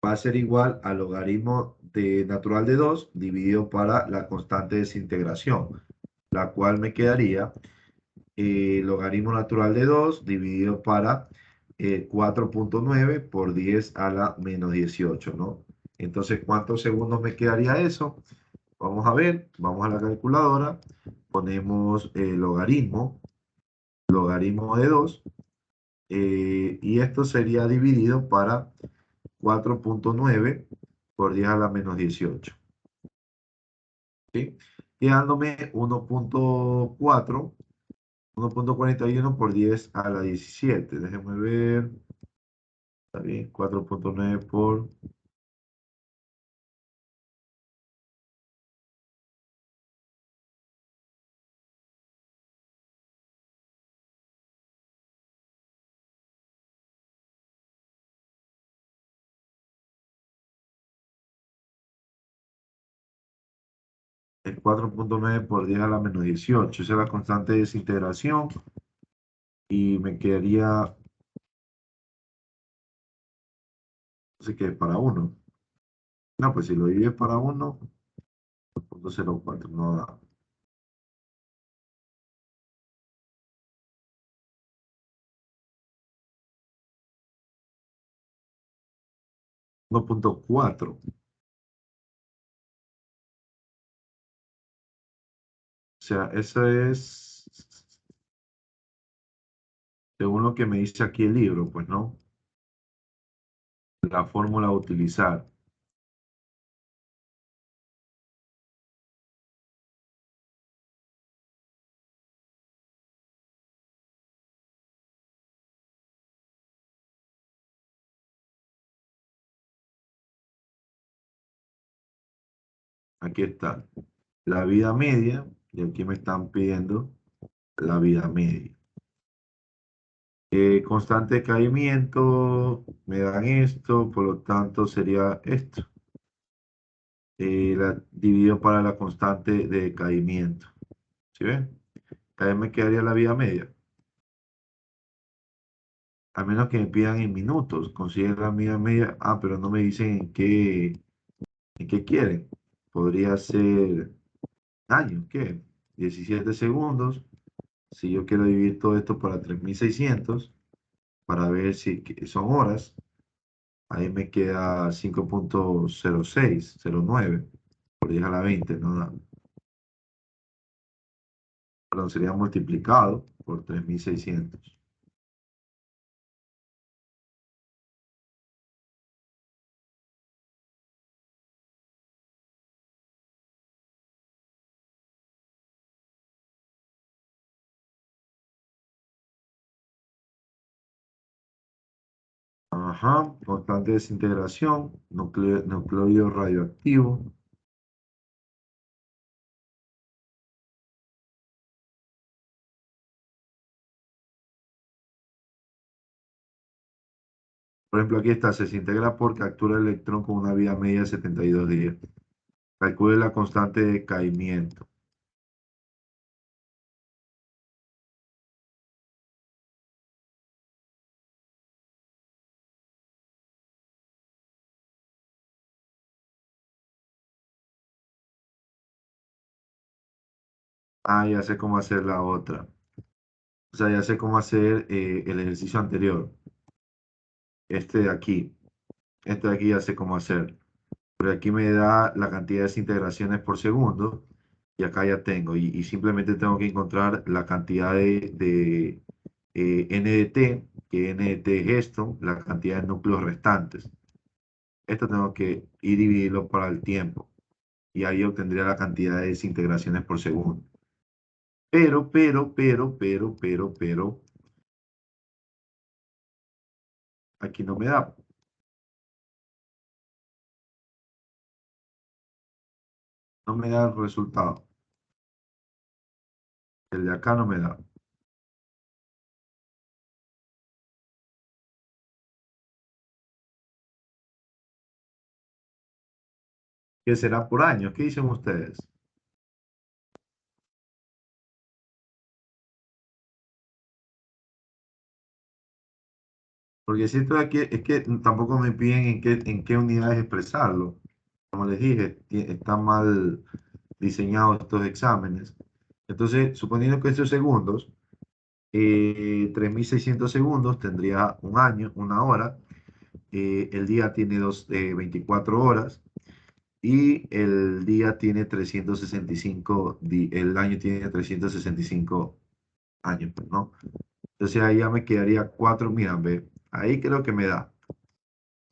va a ser igual al logaritmo de natural de 2 dividido para la constante de desintegración, la cual me quedaría logaritmo natural de 2 dividido para 4.9 por 10 a la menos 18, ¿no? Entonces, ¿cuántos segundos me quedaría eso? Vamos a ver, vamos a la calculadora, ponemos logaritmo de 2, y esto sería dividido para 4.9 por 10 a la menos 18, ¿sí? Quedándome 1.41 por 10 a la 17. Déjenme ver. Está bien, 4.9 por 4.9 por 10 a la menos 18. Esa es la constante de desintegración. Y me quedaría, no sé qué, para 1. No, pues si lo divides para 1, 0.04 no da. 1.4. O sea, eso es según lo que me dice aquí el libro, pues, ¿no? La fórmula a utilizar. Aquí está. La vida media, y aquí me están pidiendo la vida media. Constante de caimiento, me dan esto, por lo tanto sería esto. Dividido para la constante de caimiento. ¿Sí ven? Ahí me quedaría la vida media. A menos que me pidan en minutos. Considera la vida media. Ah, pero no me dicen en qué quieren. Podría ser años, ¿qué? 17 segundos. Si yo quiero dividir todo esto para 3600, para ver si son horas, ahí me queda 5.0609 por 10 a la 20, no da. Perdón, sería multiplicado por 3600. Ajá, constante de desintegración, nucleido radioactivo. Por ejemplo, aquí está, se desintegra por captura de electrón con una vida media de 72 días. Calcule la constante de caimiento. Ah, ya sé cómo hacer la otra. O sea, ya sé cómo hacer el ejercicio anterior. Este de aquí. Este de aquí ya sé cómo hacer. Pero aquí me da la cantidad de desintegraciones por segundo. Y acá ya tengo. Y simplemente tengo que encontrar la cantidad de N de T, que N de T es esto, la cantidad de núcleos restantes. Esto tengo que ir dividirlo para el tiempo. Y ahí obtendría la cantidad de desintegraciones por segundo. Pero, aquí no me da. No me da el resultado. El de acá no me da. ¿Qué será por año? ¿Qué dicen ustedes? Porque siento aquí es que tampoco me piden en qué unidades expresarlo. Como les dije, están mal diseñados estos exámenes. Entonces, suponiendo que estos segundos, 3600 segundos tendría un año, una hora. El día tiene 24 horas y el día tiene 365, el año tiene 365 años, pues, ¿no? Entonces ahí ya me quedaría 4, mira, ve, ahí creo que me da,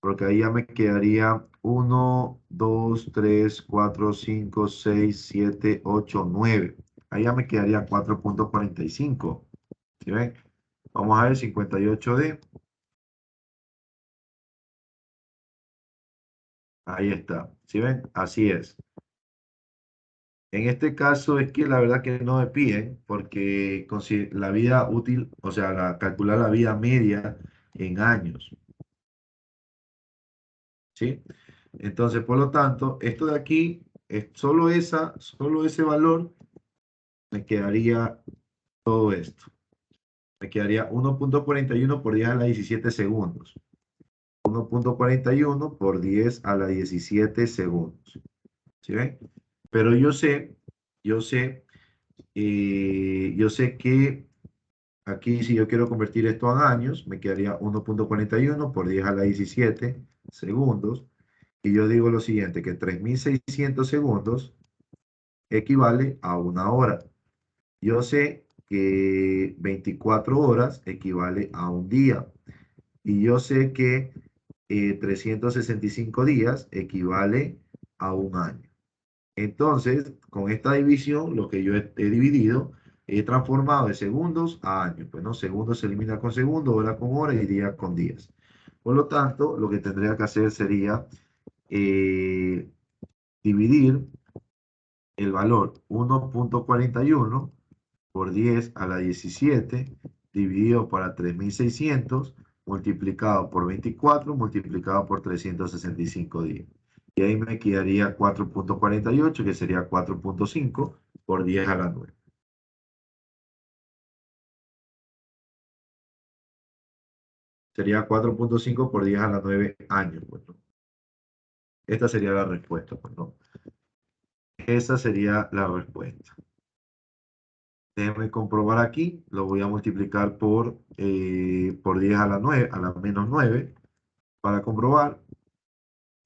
porque ahí ya me quedaría 1, 2, 3, 4, 5, 6, 7, 8, 9. Ahí ya me quedaría 4.45. ¿Sí ven? Vamos a ver 58D. Ahí está. ¿Sí ven? Así es. En este caso es que la verdad que no me piden porque la vida útil, o sea, calcular la vida media en años. ¿Sí? Entonces, por lo tanto, esto de aquí, es solo ese valor, me quedaría todo esto. Me quedaría 1.41 por 10 a la 17 segundos. 1.41 por 10 a la 17 segundos. ¿Sí ven? Pero yo sé que aquí si yo quiero convertir esto a años, me quedaría 1.41 por 10 a la 17 segundos. Y yo digo lo siguiente, que 3600 segundos equivale a una hora. Yo sé que 24 horas equivale a un día. Y yo sé que 365 días equivale a un año. Entonces, con esta división, lo que yo he dividido, he transformado de segundos a años. Pues no, segundos se elimina con segundos, hora con hora y día con días. Por lo tanto, lo que tendría que hacer sería eh, dividir el valor 1,41 por 10 a la 17 dividido para 3600 multiplicado por 24 multiplicado por 365 días. Y ahí me quedaría 4,48, que sería 4,5 por 10 a la 9. Sería 4,5 por 10 a la 9 años. Pues, ¿no? Esta sería la respuesta. Pues, ¿no? Esa sería la respuesta. Déjenme comprobar aquí. Lo voy a multiplicar por 10 a la 9, a la menos 9, para comprobar.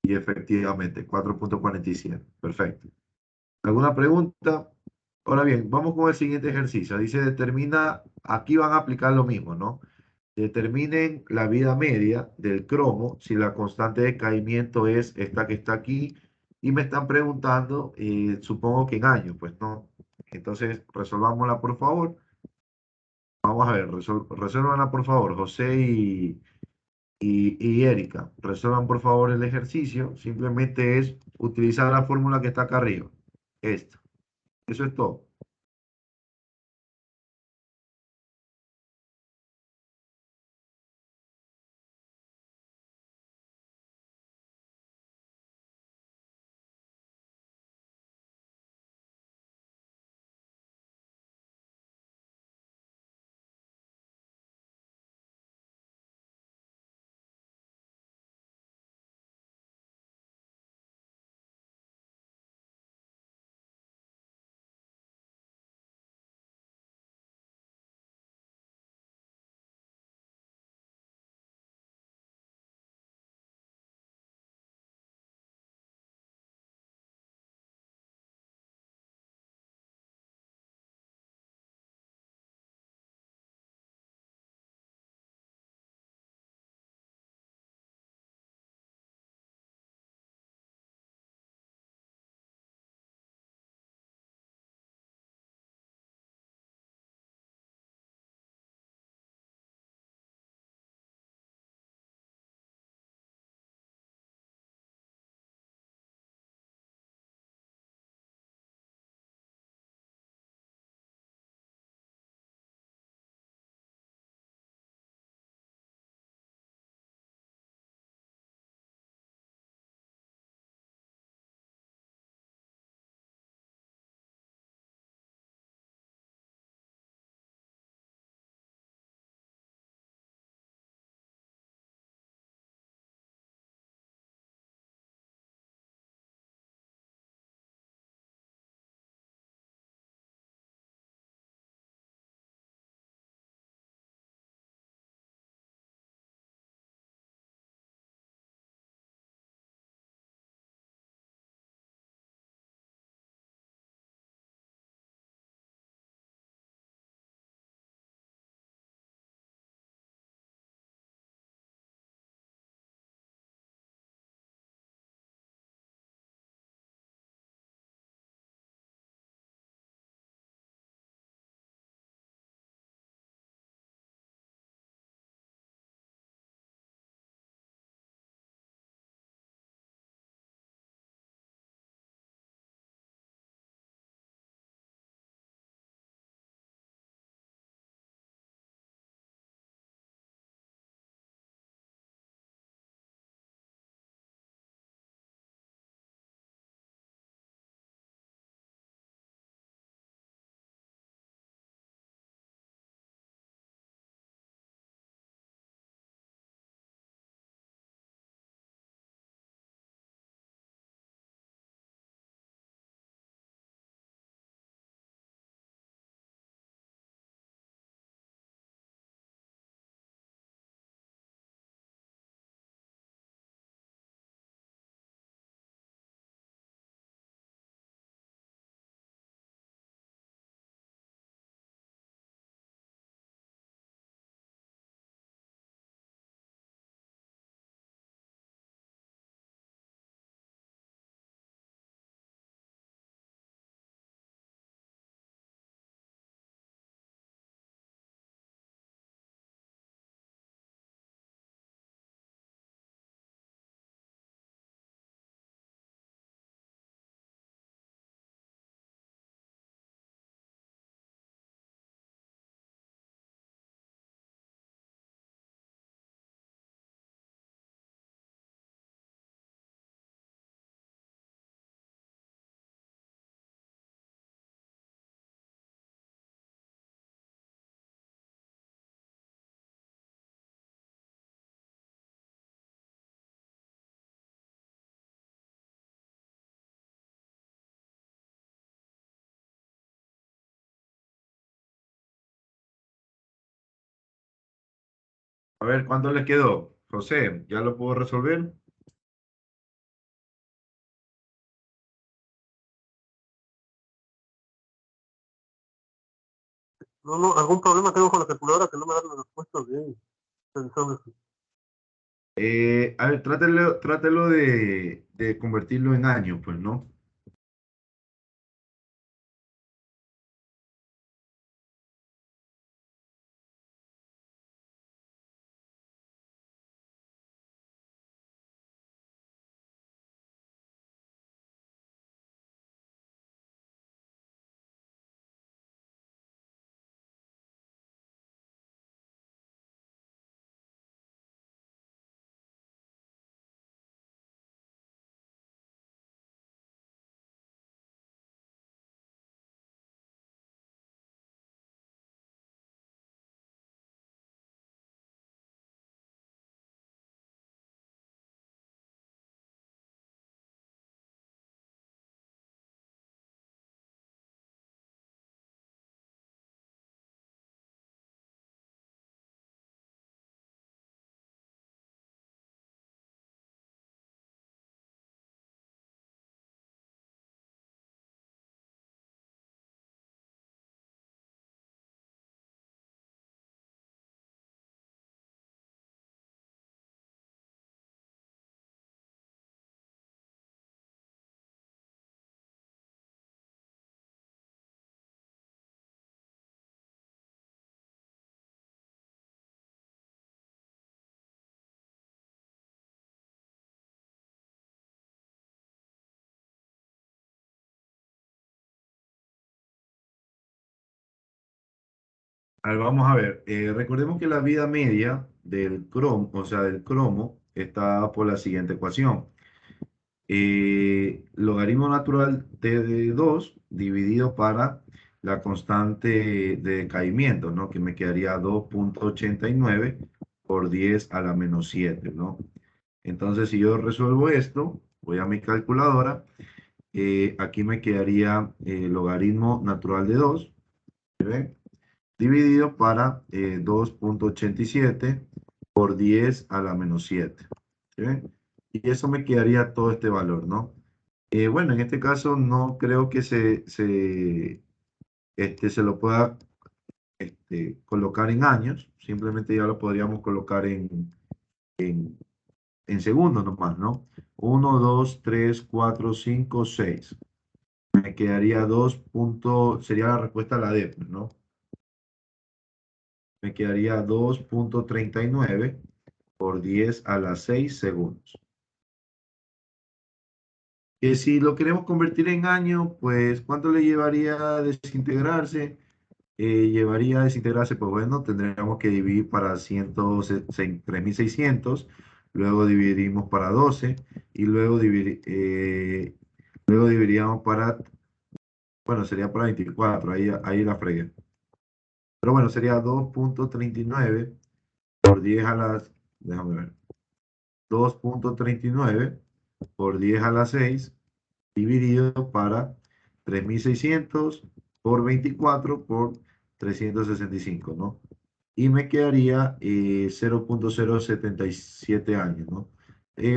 Y efectivamente, 4,47. Perfecto. ¿Alguna pregunta? Ahora bien, vamos con el siguiente ejercicio. Dice, determina, aquí van a aplicar lo mismo, ¿no? Determinen la vida media del cromo si la constante de caimiento es esta que está aquí. Y me están preguntando, supongo que en años, pues no. Entonces, resolvámosla por favor. Vamos a ver, resuélvanla por favor, José y Erika. Resuelvan por favor el ejercicio. Simplemente es utilizar la fórmula que está acá arriba. Esta. Eso es todo. A ver, ¿cuánto les quedó? José, ¿ya lo puedo resolver? No, no, algún problema tengo con la calculadora que no me da las respuestas bien. Pensando así. A ver, trátelo de convertirlo en años, pues, ¿no? A ver, vamos a ver. Recordemos que la vida media del cromo, o sea, del cromo, está por la siguiente ecuación. Logaritmo natural de 2 dividido para la constante de decaimiento, ¿no? Que me quedaría 2,89 por 10 a la menos 7, ¿no? Entonces, si yo resuelvo esto, voy a mi calculadora, aquí me quedaría logaritmo natural de 2, ¿ven? Dividido para 2,87 por 10 a la menos 7. ¿Sí ven? Y eso me quedaría todo este valor, ¿no? Bueno, en este caso no creo que se lo pueda colocar en años, simplemente ya lo podríamos colocar en segundos nomás, ¿no? 1, 2, 3, 4, 5, 6. Me quedaría 2 puntos, sería la respuesta a la D, pues, ¿no? Me quedaría 2,39 por 10 a la 6 segundos. Que si lo queremos convertir en años, pues ¿cuánto le llevaría a desintegrarse? Llevaría a desintegrarse, pues bueno, tendríamos que dividir para 3.600, luego dividimos para 12 y luego dividiríamos para, bueno, sería para 24, ahí la fregué. Pero bueno, sería 2,39 por 10 a las, déjame ver, 2,39 por 10 a la 6 dividido para 3.600 por 24 por 365, ¿no? Y me quedaría 0,077 años, ¿no?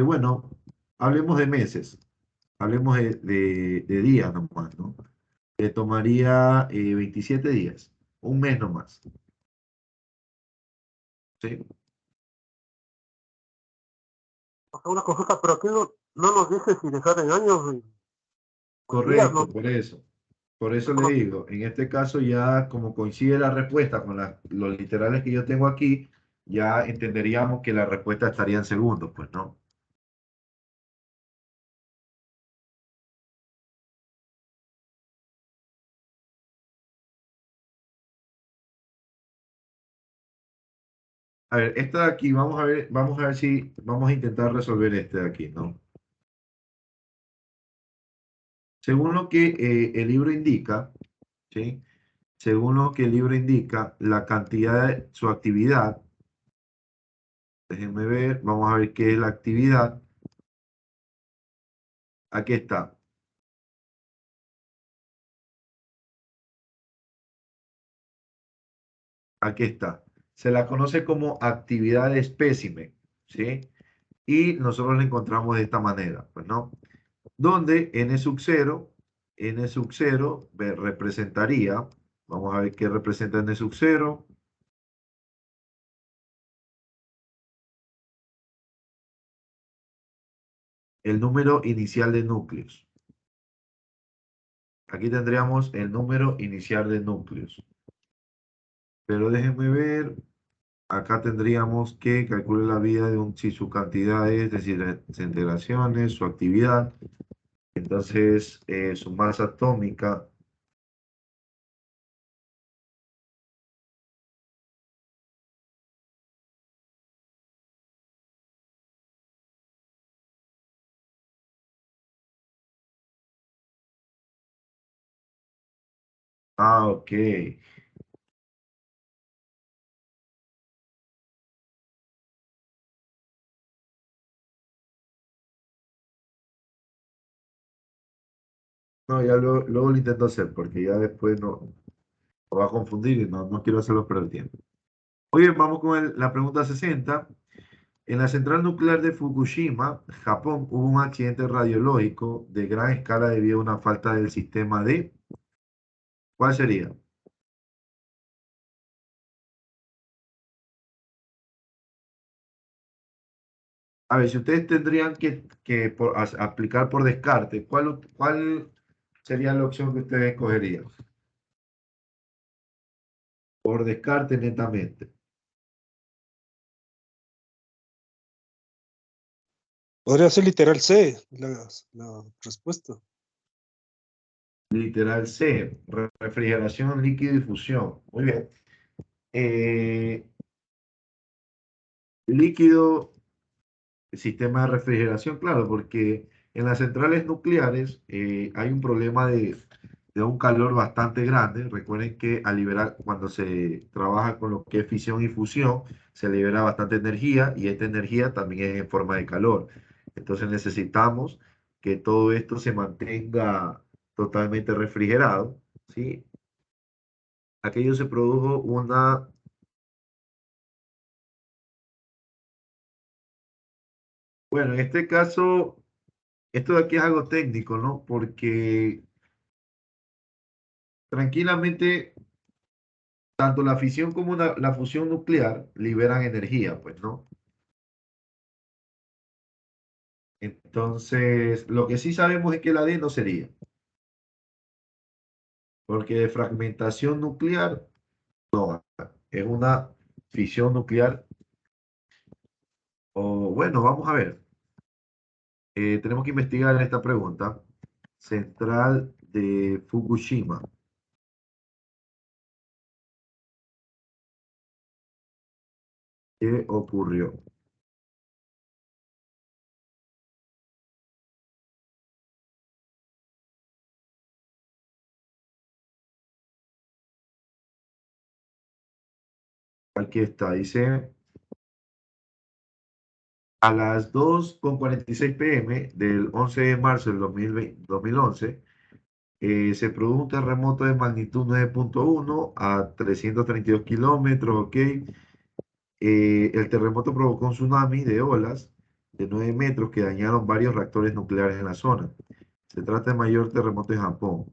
Bueno, hablemos de meses, hablemos de días nomás, ¿no? Tomaría 27 días, un mes nomás, ¿sí? O sea, una consulta, pero aquí no, no nos dice si dejar en años o en días, Correcto, ¿no? por eso. Por eso le Solo- digo, en este caso ya como coincide la respuesta con los literales que yo tengo aquí, ya entenderíamos que la respuesta estaría en segundos, pues, ¿no? A ver, esta de aquí, vamos a ver si vamos a intentar resolver este de aquí, ¿no? Según lo que el libro indica, ¿sí? Según lo que el libro indica, la cantidad de su actividad, déjenme ver, vamos a ver qué es la actividad. Aquí está, aquí está. Se la conoce como actividad de espécimen, ¿sí? Y nosotros la encontramos de esta manera, pues, ¿no? Donde n sub 0 representaría, vamos a ver qué representa n sub 0. El número inicial de núcleos. Aquí tendríamos el número inicial de núcleos. Pero déjenme ver, acá tendríamos que calcular la vida de un, si su cantidad es decir, las integraciones, su actividad, entonces su masa atómica. Ah, ok. No, ya luego lo intento hacer porque ya después no lo va a confundir y no quiero hacerlo perder tiempo. Muy bien, vamos con la pregunta 60. En la central nuclear de Fukushima, Japón, hubo un accidente radiológico de gran escala debido a una falta del sistema de... ¿Cuál sería? A ver, si ustedes tendrían que aplicar por descarte, ¿cuál sería la opción que ustedes escogerían? Por descarte netamente. Podría ser literal C, la respuesta. Literal C, refrigeración, líquido y fusión. Muy bien. Eh, líquido, sistema de refrigeración, claro, porque en las centrales nucleares hay un problema de un calor bastante grande. Recuerden que al liberar, cuando se trabaja con lo que es fisión y fusión, se libera bastante energía y esta energía también es en forma de calor. Entonces necesitamos que todo esto se mantenga totalmente refrigerado, ¿sí? Aquello se produjo una... Bueno, en este caso, esto de aquí es algo técnico, ¿no? Porque tranquilamente, tanto la fisión como la fusión nuclear liberan energía, pues, ¿no? Entonces, lo que sí sabemos es que la D no sería, porque de fragmentación nuclear es una fisión nuclear. O bueno, vamos a ver. Tenemos que investigar esta pregunta. Central de Fukushima. ¿Qué ocurrió? Aquí está, dice a las 2:46 p.m. del 11 de marzo del 2011, se produjo un terremoto de magnitud 9.1 a 332 kilómetros, ¿ok? El terremoto provocó un tsunami de olas de 9 metros que dañaron varios reactores nucleares en la zona. Se trata del mayor terremoto en Japón.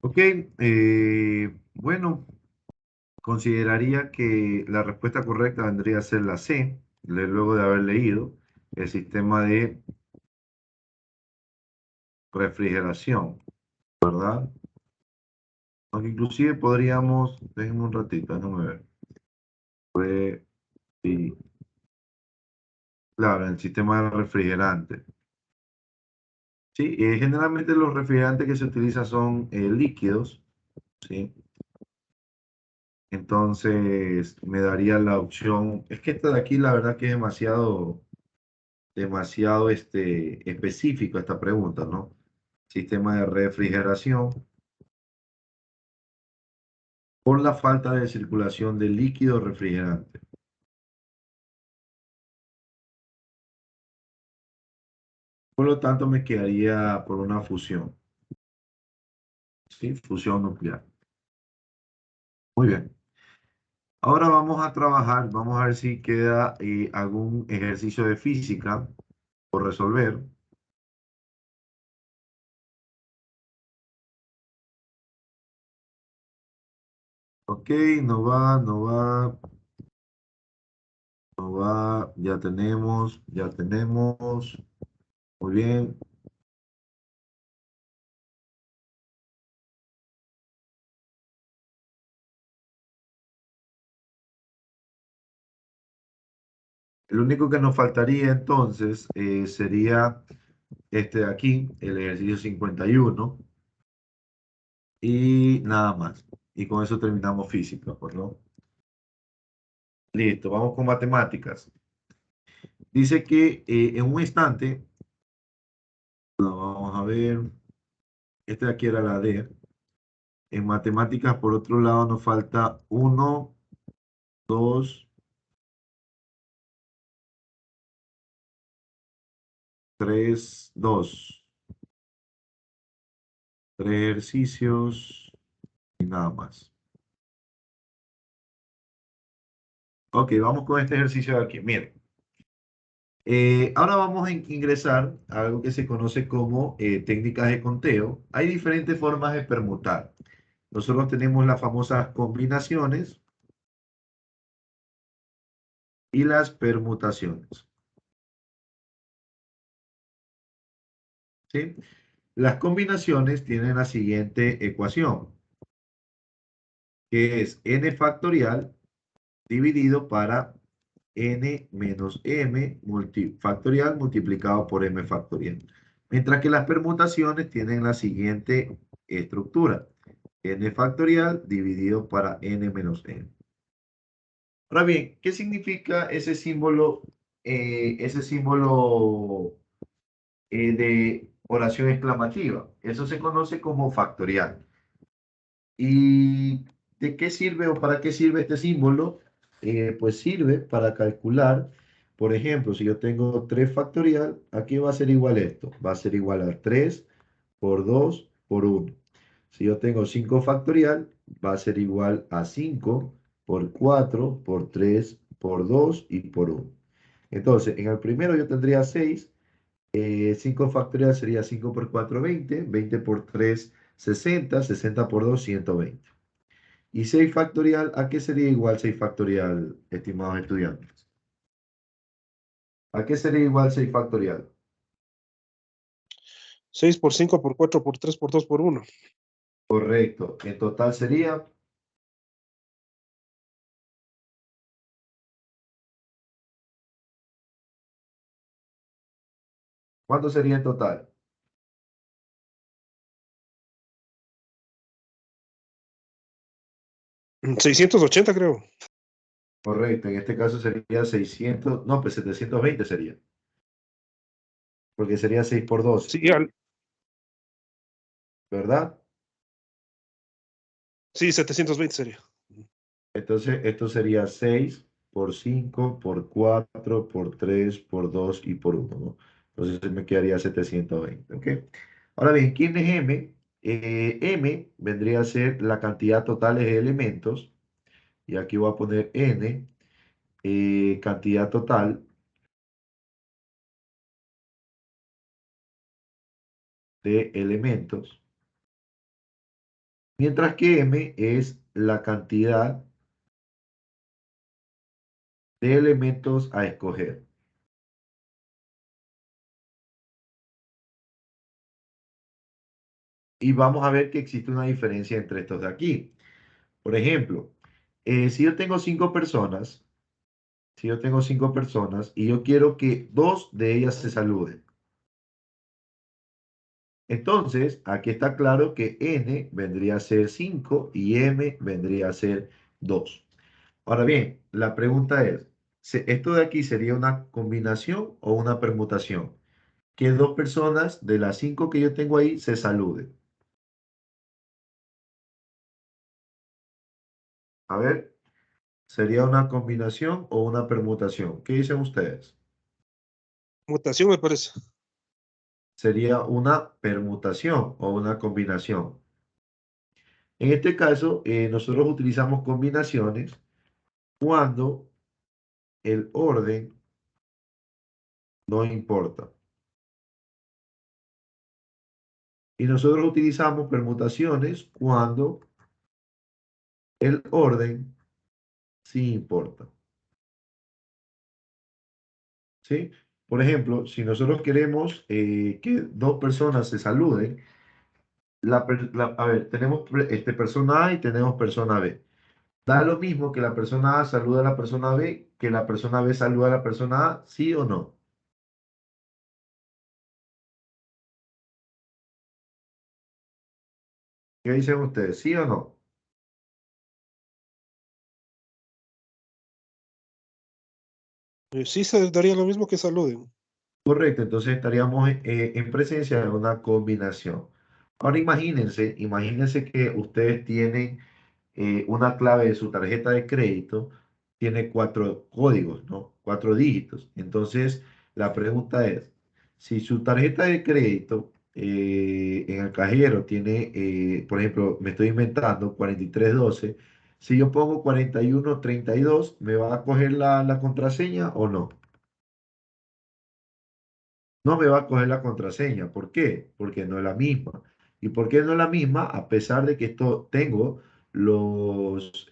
Ok, bueno, consideraría que la respuesta correcta vendría a ser la C, luego de haber leído el sistema de refrigeración, ¿verdad? Aunque inclusive podríamos, déjenme un ratito, déjenme ver. Fue, sí, claro, el sistema de refrigerante. Sí, generalmente los refrigerantes que se utilizan son líquidos, ¿sí? Entonces me daría la opción, es que esta de aquí la verdad que es demasiado específico esta pregunta, ¿no? Sistema de refrigeración por la falta de circulación de líquido refrigerante. Por lo tanto, me quedaría por una fusión, ¿sí? Fusión nuclear. Muy bien. Ahora vamos a trabajar, vamos a ver si queda algún ejercicio de física por resolver. Ok, no va, no va, no va, ya tenemos, ya tenemos. Muy bien. El único que nos faltaría entonces sería este de aquí, el ejercicio 51, y nada más. Y con eso terminamos física, pues, ¿no? Listo, vamos con matemáticas. Dice que en un instante, vamos a ver, este de aquí era la D. En matemáticas, por otro lado, nos falta uno, 2, 3, 2. Tres ejercicios y nada más. Ok, vamos con este ejercicio de aquí. Miren, ahora vamos a ingresar a algo que se conoce como técnicas de conteo. Hay diferentes formas de permutar. Nosotros tenemos las famosas combinaciones y las permutaciones. ¿Sí? Las combinaciones tienen la siguiente ecuación, que es n factorial dividido para n menos m factorial multiplicado por m factorial. Mientras que las permutaciones tienen la siguiente estructura, n factorial dividido para n menos m. Ahora bien, ¿qué significa ese símbolo de oración exclamativa? Eso se conoce como factorial. ¿Y de qué sirve o para qué sirve este símbolo? Pues sirve para calcular, por ejemplo, si yo tengo 3 factorial, aquí va a ser igual esto, va a ser igual a 3 por 2 por 1. Si yo tengo 5 factorial, va a ser igual a 5 por 4 por 3 por 2 y por 1. Entonces, en el primero yo tendría 6, 5 factorial sería 5 por 4, 20, 20 por 3, 60, 60 por 2, 120. ¿Y 6 factorial? ¿A qué sería igual 6 factorial, estimados estudiantes? ¿A qué sería igual 6 factorial? 6 por 5 por 4 por 3 por 2 por 1. Correcto. En total sería, ¿cuánto sería en total? 680 creo. Correcto. En este caso sería 600, no, pues 720 sería. Porque sería 6 por 12, Sí, ¿verdad? sí, 720 sería. Entonces, esto sería 6 por 5 por 4 por 3 por 2 y por 1, ¿no? Entonces me quedaría 720, ¿ok? Ahora bien, ¿quién es M? M vendría a ser la cantidad total de elementos, y aquí voy a poner N, cantidad total de elementos mientras que m es la cantidad de elementos a escoger. Y vamos a ver que existe una diferencia entre estos de aquí. Por ejemplo, si yo tengo 5 personas, si yo tengo 5 personas y yo quiero que 2 de ellas se saluden. Entonces, aquí está claro que n vendría a ser 5 y m vendría a ser 2. Ahora bien, la pregunta es, ¿esto de aquí sería una combinación o una permutación? Que 2 personas de las 5 que yo tengo ahí se saluden. A ver, ¿sería una combinación o una permutación? ¿Qué dicen ustedes? Mutación me parece. Sería una permutación o una combinación. En este caso, nosotros utilizamos combinaciones cuando el orden no importa. Y nosotros utilizamos permutaciones cuando el orden sí importa. ¿Sí? Por ejemplo, si nosotros queremos que 2 personas se saluden, a ver, tenemos persona A y tenemos persona B. Da lo mismo que la persona A saluda a la persona B, que la persona B saluda a la persona A, ¿sí o no? ¿Qué dicen ustedes? ¿Sí o no? Sí se daría lo mismo que saluden. Correcto, entonces estaríamos en presencia de una combinación. Ahora imagínense que ustedes tienen una clave de su tarjeta de crédito, tiene 4 códigos, ¿no? 4 dígitos. Entonces, la pregunta es, si su tarjeta de crédito en el cajero tiene, por ejemplo, me estoy inventando 4312, si yo pongo 4132, ¿me va a coger la contraseña o no? No me va a coger la contraseña. ¿Por qué? Porque no es la misma. ¿Y por qué no es la misma? A pesar de que esto tengo los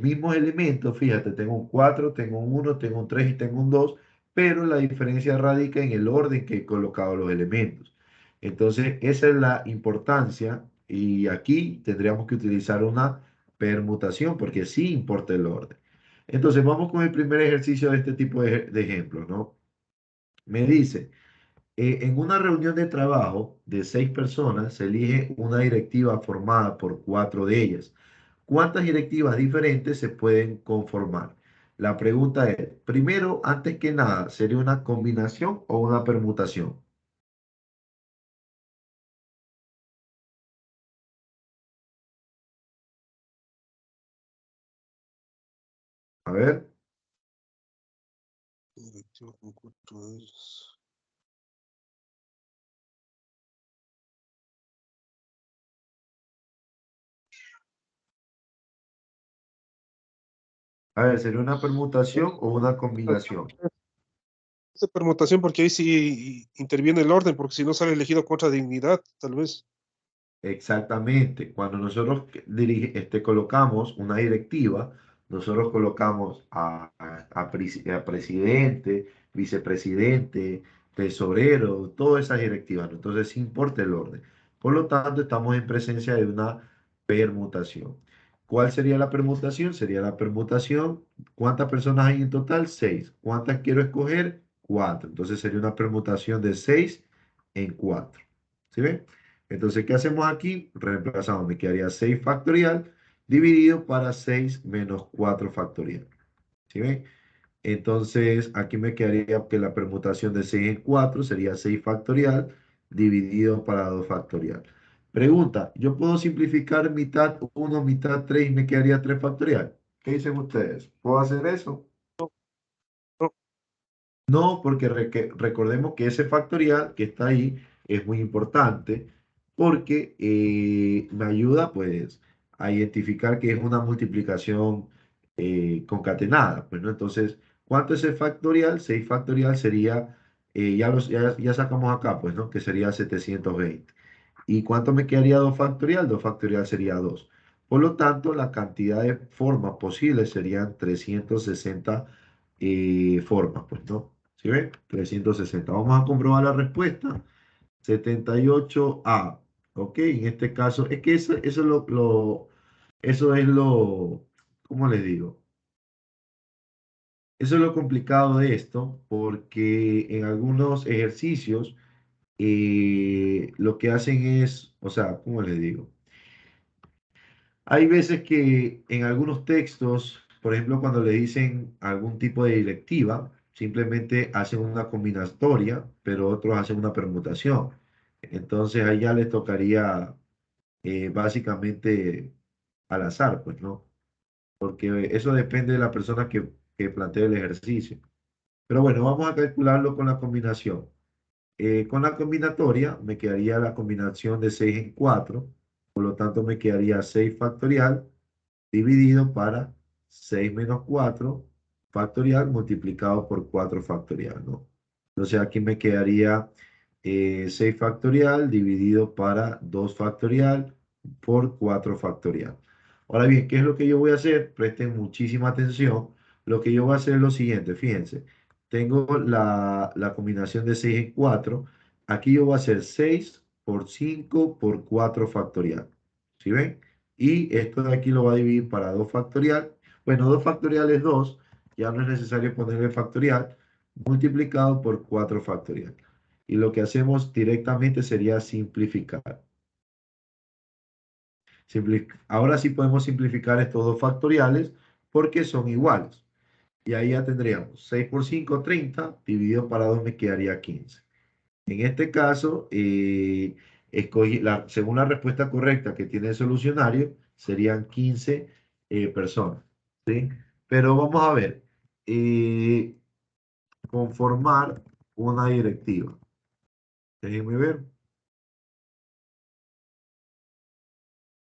mismos elementos, fíjate, tengo un 4, tengo un 1, tengo un 3 y tengo un 2, pero la diferencia radica en el orden que he colocado los elementos. Entonces, esa es la importancia y aquí tendríamos que utilizar una permutación porque sí importa el orden. Entonces, vamos con el primer ejercicio de este tipo de ejemplos, ¿no? Me dice, en una reunión de trabajo de 6 personas se elige una directiva formada por 4 de ellas. ¿Cuántas directivas diferentes se pueden conformar? La pregunta es, primero, antes que nada, ¿sería una combinación o una permutación? A ver, Directivo con cuatro de ellos. ¿sería una permutación o una combinación? Esa permutación, porque ahí sí interviene el orden, porque si no sale elegido contra dignidad, tal vez. Exactamente. Cuando nosotros colocamos una directiva, nosotros colocamos a presidente, vicepresidente, tesorero, todas esas directivas, ¿no? Entonces, sí importa el orden. Por lo tanto, estamos en presencia de una permutación. ¿Cuál sería la permutación? Sería la permutación. ¿Cuántas personas hay en total? 6. ¿Cuántas quiero escoger? 4. Entonces, sería una permutación de 6 en 4. ¿Sí ven? Entonces, ¿qué hacemos aquí? Reemplazamos, me quedaría 6 factorial dividido para 6 menos 4 factorial. ¿Sí ven? Entonces, aquí me quedaría que la permutación de 6 en 4 sería 6 factorial dividido para 2 factorial. Pregunta, ¿yo puedo simplificar mitad uno mitad 3 y me quedaría 3 factorial? ¿Qué dicen ustedes? ¿Puedo hacer eso? No, No, porque recordemos que ese factorial que está ahí es muy importante porque me ayuda pues a identificar que es una multiplicación concatenada. Pues, ¿no? Entonces, ¿cuánto es el factorial? 6 factorial sería, ya sacamos acá, pues, ¿no? Que sería 720. ¿Y cuánto me quedaría 2 factorial? 2 factorial sería 2. Por lo tanto, la cantidad de formas posibles serían 360 formas, pues, ¿no? ¿Sí ven? 360. Vamos a comprobar la respuesta. 78A. ¿Ok? En este caso, es que eso es eso es lo, ¿cómo les digo? Eso es lo complicado de esto, porque en algunos ejercicios lo que hacen es, o sea, ¿cómo les digo? Hay veces que en algunos textos, por ejemplo, cuando le dicen algún tipo de directiva, simplemente hacen una combinatoria, pero otros hacen una permutación. Entonces, ahí ya les tocaría básicamente al azar, pues, ¿no? Porque eso depende de la persona que plantee el ejercicio. Pero bueno, vamos a calcularlo con la combinación. Con la combinatoria me quedaría la combinación de 6 en 4, por lo tanto me quedaría 6 factorial dividido para 6 menos 4 factorial multiplicado por 4 factorial, ¿no? Entonces aquí me quedaría 6 factorial dividido para 2 factorial por 4 factorial. Ahora bien, ¿qué es lo que yo voy a hacer? Presten muchísima atención. Lo que yo voy a hacer es lo siguiente, fíjense. Tengo la combinación de 6 en 4. Aquí yo voy a hacer 6 por 5 por 4 factorial. ¿Sí ven? Y esto de aquí lo va a dividir para 2 factorial. Bueno, 2 factorial es 2. Ya no es necesario ponerle factorial. Multiplicado por 4 factorial. Y lo que hacemos directamente sería simplificar. Ahora sí podemos simplificar estos dos factoriales porque son iguales. Y ahí ya tendríamos 6 por 5, 30, dividido para 2 me quedaría 15. En este caso, según la respuesta correcta que tiene el solucionario, serían 15 personas, ¿sí? Pero vamos a ver, eh, conformar una directiva. Déjenme ver.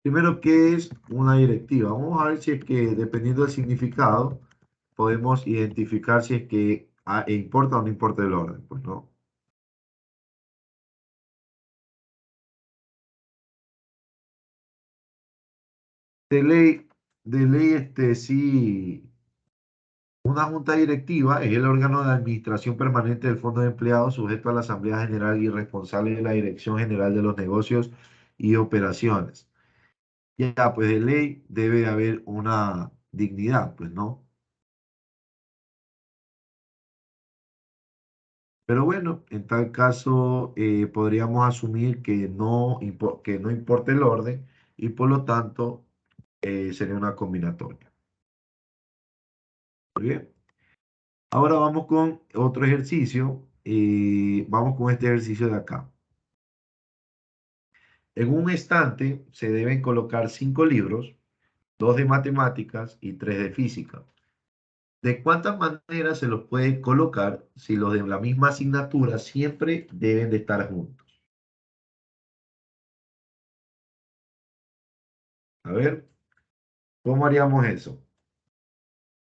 Primero, ¿qué es una directiva? Vamos a ver si es que, dependiendo del significado, podemos identificar si es que importa o no importa el orden, pues, ¿no? De ley, sí. Una junta directiva es el órgano de administración permanente del Fondo de Empleados sujeto a la Asamblea General y responsable de la Dirección General de los Negocios y Operaciones. Ya, pues de ley debe de haber una dignidad, pues, ¿no? Pero bueno, en tal caso podríamos asumir que no importa el orden y por lo tanto sería una combinatoria. Muy bien. Ahora vamos con otro ejercicio. Vamos con este ejercicio de acá. En un estante se deben colocar 5 libros, 2 de matemáticas y 3 de física. ¿De cuántas maneras se los puede colocar si los de la misma asignatura siempre deben de estar juntos? A ver, ¿cómo haríamos eso?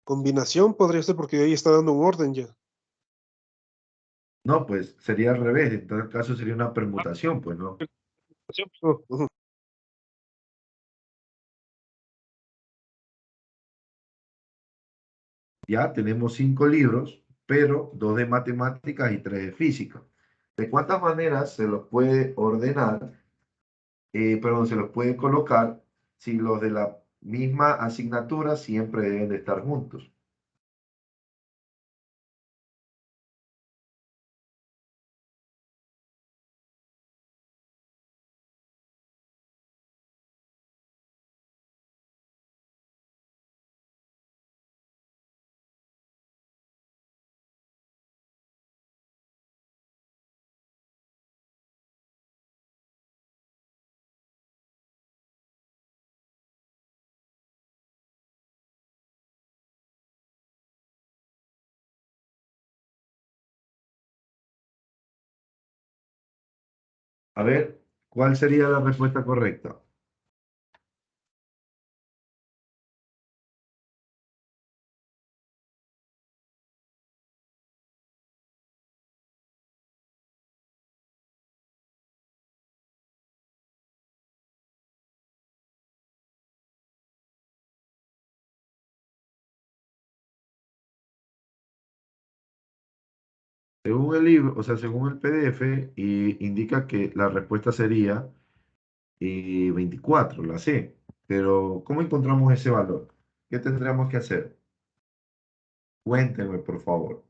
Combinación podría ser porque ahí está dando un orden ya. No, pues sería al revés. En tal caso sería una permutación, pues no. Combinación, pues, no, ujú. Ya tenemos 5 libros, pero 2 de matemáticas y 3 de física. ¿De cuántas maneras se los puede ordenar, perdón, se los puede colocar si los de la misma asignatura siempre deben de estar juntos? A ver, ¿cuál sería la respuesta correcta? Según el libro, o sea, según el PDF, y indica que la respuesta sería 24, la C. Pero, ¿cómo encontramos ese valor? ¿Qué tendríamos que hacer? Cuéntenme, por favor.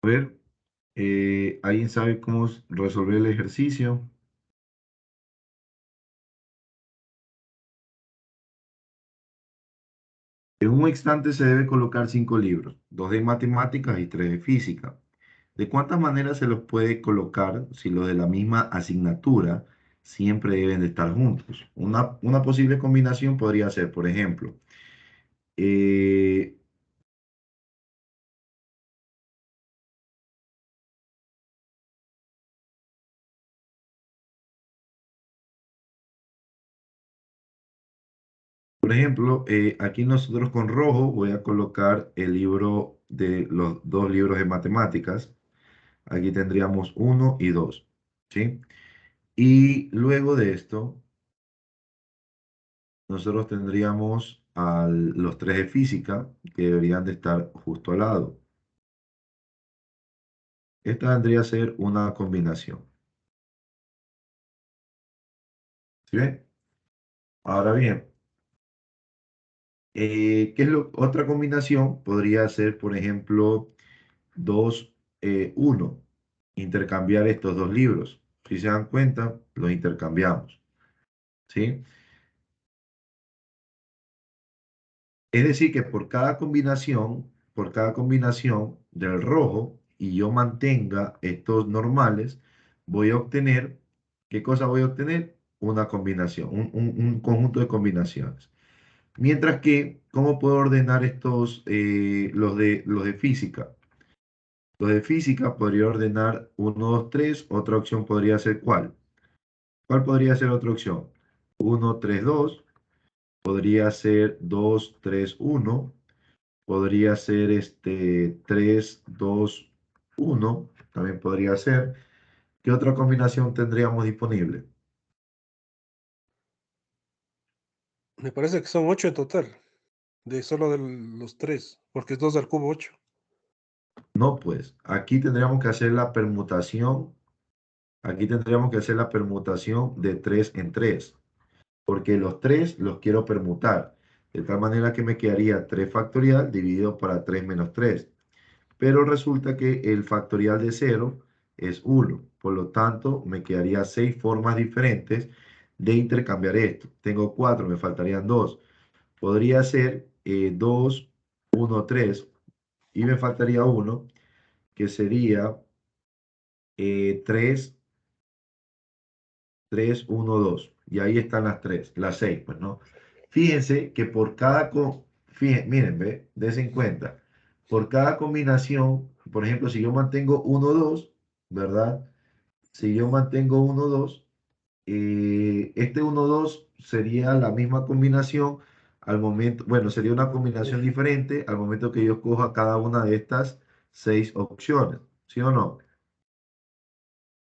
A ver, ¿alguien sabe cómo resolver el ejercicio? En un instante se debe colocar 5 libros, 2 de matemáticas y 3 de física. ¿De cuántas maneras se los puede colocar si los de la misma asignatura siempre deben de estar juntos? Una posible combinación podría ser, por ejemplo, eh, aquí nosotros con rojo voy a colocar el libro de los 2 libros de matemáticas. Aquí tendríamos uno y 2, ¿sí? Y luego de esto, nosotros tendríamos los 3 de física que deberían de estar justo al lado. Esta vendría a ser una combinación. ¿Sí ven? Ahora bien, ¿qué es otra combinación? Podría ser, por ejemplo, 2, 1. Intercambiar estos 2 libros. Si se dan cuenta, los intercambiamos. ¿Sí? Es decir, que por cada combinación del rojo, y yo mantenga estos normales, voy a obtener, ¿qué cosa voy a obtener? Una combinación, un conjunto de combinaciones. Mientras que, ¿cómo puedo ordenar estos, los de física? Los de física podría ordenar uno 2 3. Otra opción podría ser ¿cuál? ¿Cuál podría ser otra opción? Uno 3 2. Podría ser 2 3 1. Podría ser 3 2 1. También podría ser. ¿Qué otra combinación tendríamos disponible? Me parece que son 8 en total, de solo de los tres, porque es 2 al cubo 8. No, pues aquí tendríamos que hacer la permutación. Aquí tendríamos que hacer la permutación de 3 en 3, porque los 3 los quiero permutar, de tal manera que me quedaría 3 factorial dividido para 3 menos 3. Pero resulta que el factorial de 0 es 1, por lo tanto me quedaría 6 formas diferentes de intercambiar esto. Tengo 4, me faltarían 2. Podría ser 2, 1, 3, y me faltaría 1, que sería 3, 3, 1, 2. Y ahí están las 3, las 6, pues, ¿no? Fíjense que por cada, miren, ve, des en cuenta, por cada combinación, por ejemplo, si yo mantengo 1, 2, ¿verdad? Si yo mantengo 1, 2, este 1, 2 sería la misma combinación al momento, bueno, sería una combinación diferente al momento que yo coja cada una de estas 6 opciones, ¿sí o no?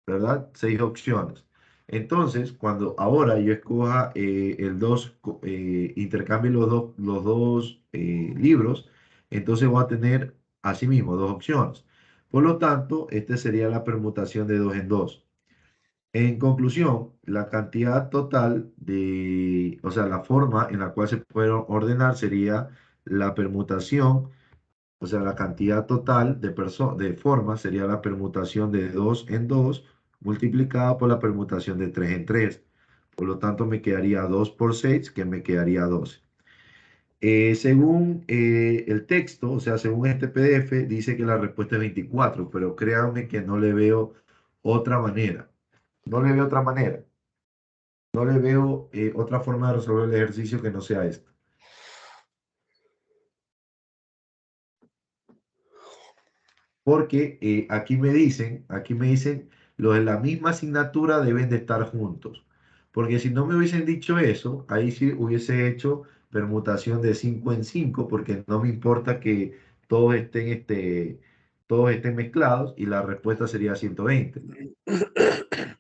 ¿Verdad? 6 opciones. Entonces, cuando ahora yo escoja el 2, intercambie los dos libros, entonces voy a tener asimismo 2 opciones. Por lo tanto, esta sería la permutación de 2 en 2. En conclusión, la cantidad total de, o sea, la forma en la cual se puede ordenar sería la permutación, o sea, la cantidad total de formas sería la permutación de 2 en 2 multiplicada por la permutación de 3 en 3. Por lo tanto, me quedaría 2 por 6, que me quedaría 12. Según el texto, o sea, según este PDF, dice que la respuesta es 24, pero créanme que no le veo otra manera. No le veo otra manera. No le veo otra forma de resolver el ejercicio que no sea esta. Porque aquí me dicen, los de la misma asignatura deben de estar juntos. Porque si no me hubiesen dicho eso, ahí sí hubiese hecho permutación de 5 en 5, porque no me importa que todos estén, todos estén mezclados y la respuesta sería 120.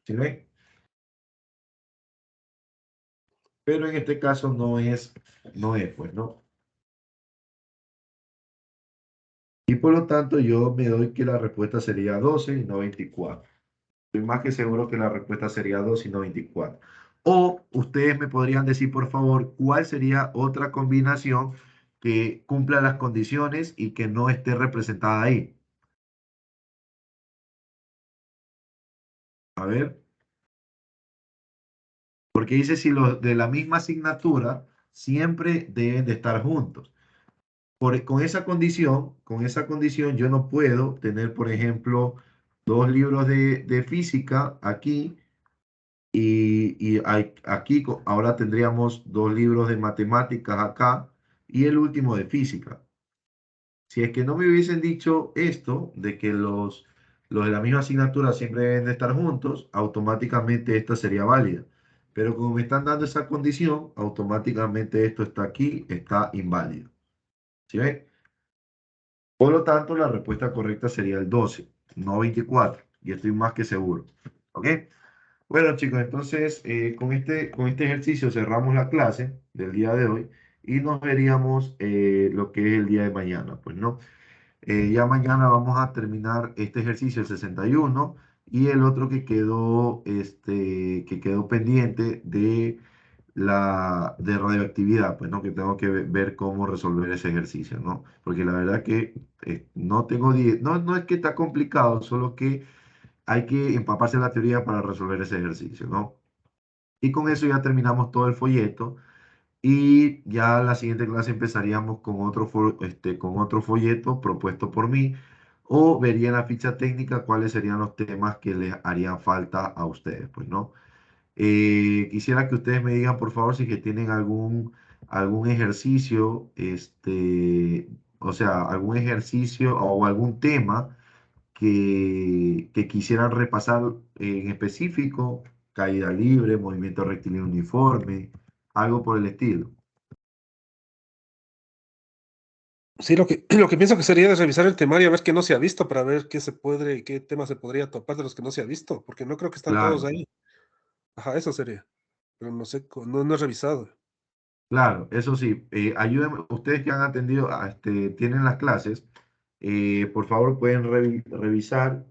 ¿Sí ven? Pero en este caso no es, pues, ¿no? Y por lo tanto yo me doy que la respuesta sería 12 y no 24. Estoy más que seguro que la respuesta sería 2 y no 24. O ustedes me podrían decir, por favor, cuál sería otra combinación que cumpla las condiciones y que no esté representada ahí. A ver, porque dice si los de la misma asignatura siempre deben de estar juntos. Con esa condición yo no puedo tener, por ejemplo, dos libros de física aquí aquí ahora tendríamos dos libros de matemáticas acá y el último de física. Si es que no me hubiesen dicho esto, de que los de la misma asignatura siempre deben de estar juntos, automáticamente esta sería válida. Pero como me están dando esa condición, automáticamente esto está aquí, está inválido. ¿Sí ven? Por lo tanto, la respuesta correcta sería el 12, no 24. Y estoy más que seguro. ¿Ok? Bueno, chicos, entonces con este ejercicio cerramos la clase del día de hoy y nos veríamos lo que es el día de mañana. Pues no. Ya mañana vamos a terminar este ejercicio, el 61, y el otro que quedó pendiente de radioactividad, pues no, que tengo que ver cómo resolver ese ejercicio, ¿no? Porque la verdad que no tengo, no es que está complicado, solo que hay que empaparse la teoría para resolver ese ejercicio, ¿no? Y con eso ya terminamos todo el folleto. Y ya la siguiente clase empezaríamos con con otro folleto propuesto por mí, o vería en la ficha técnica cuáles serían los temas que les harían falta a ustedes, pues, ¿no? Quisiera que ustedes me digan, por favor, si que tienen algún ejercicio, o sea, algún ejercicio o algún tema que quisieran repasar en específico, caída libre, movimiento rectilíneo uniforme, algo por el estilo. Sí, lo que pienso que sería es revisar el temario, a ver qué no se ha visto, para ver qué tema se podría topar de los que no se ha visto, porque no creo que están todos Claro, ahí. Ajá, eso sería. Pero no sé, no he revisado. claro, eso sí, ayúdenme, ustedes que han atendido, tienen las clases, por favor pueden revisar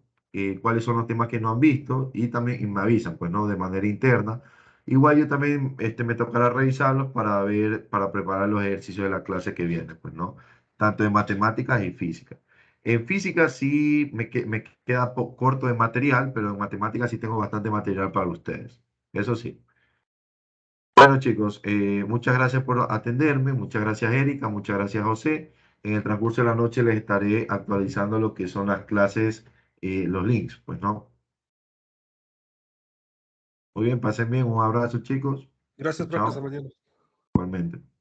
cuáles son los temas que no han visto y también y me avisan, pues, ¿no? De manera interna. Igual yo también me tocará revisarlos para ver, para preparar los ejercicios de la clase que viene, pues, ¿no? Tanto en matemáticas y física. En física sí me queda corto de material, pero en matemáticas sí tengo bastante material para ustedes. Eso sí. Bueno, chicos, muchas gracias por atenderme, muchas gracias Erika, muchas gracias José. En el transcurso de la noche les estaré actualizando lo que son las clases, los links, pues no. Muy bien, pasen bien, un abrazo chicos. Gracias, Chao, profe, hasta chao, mañana. igualmente.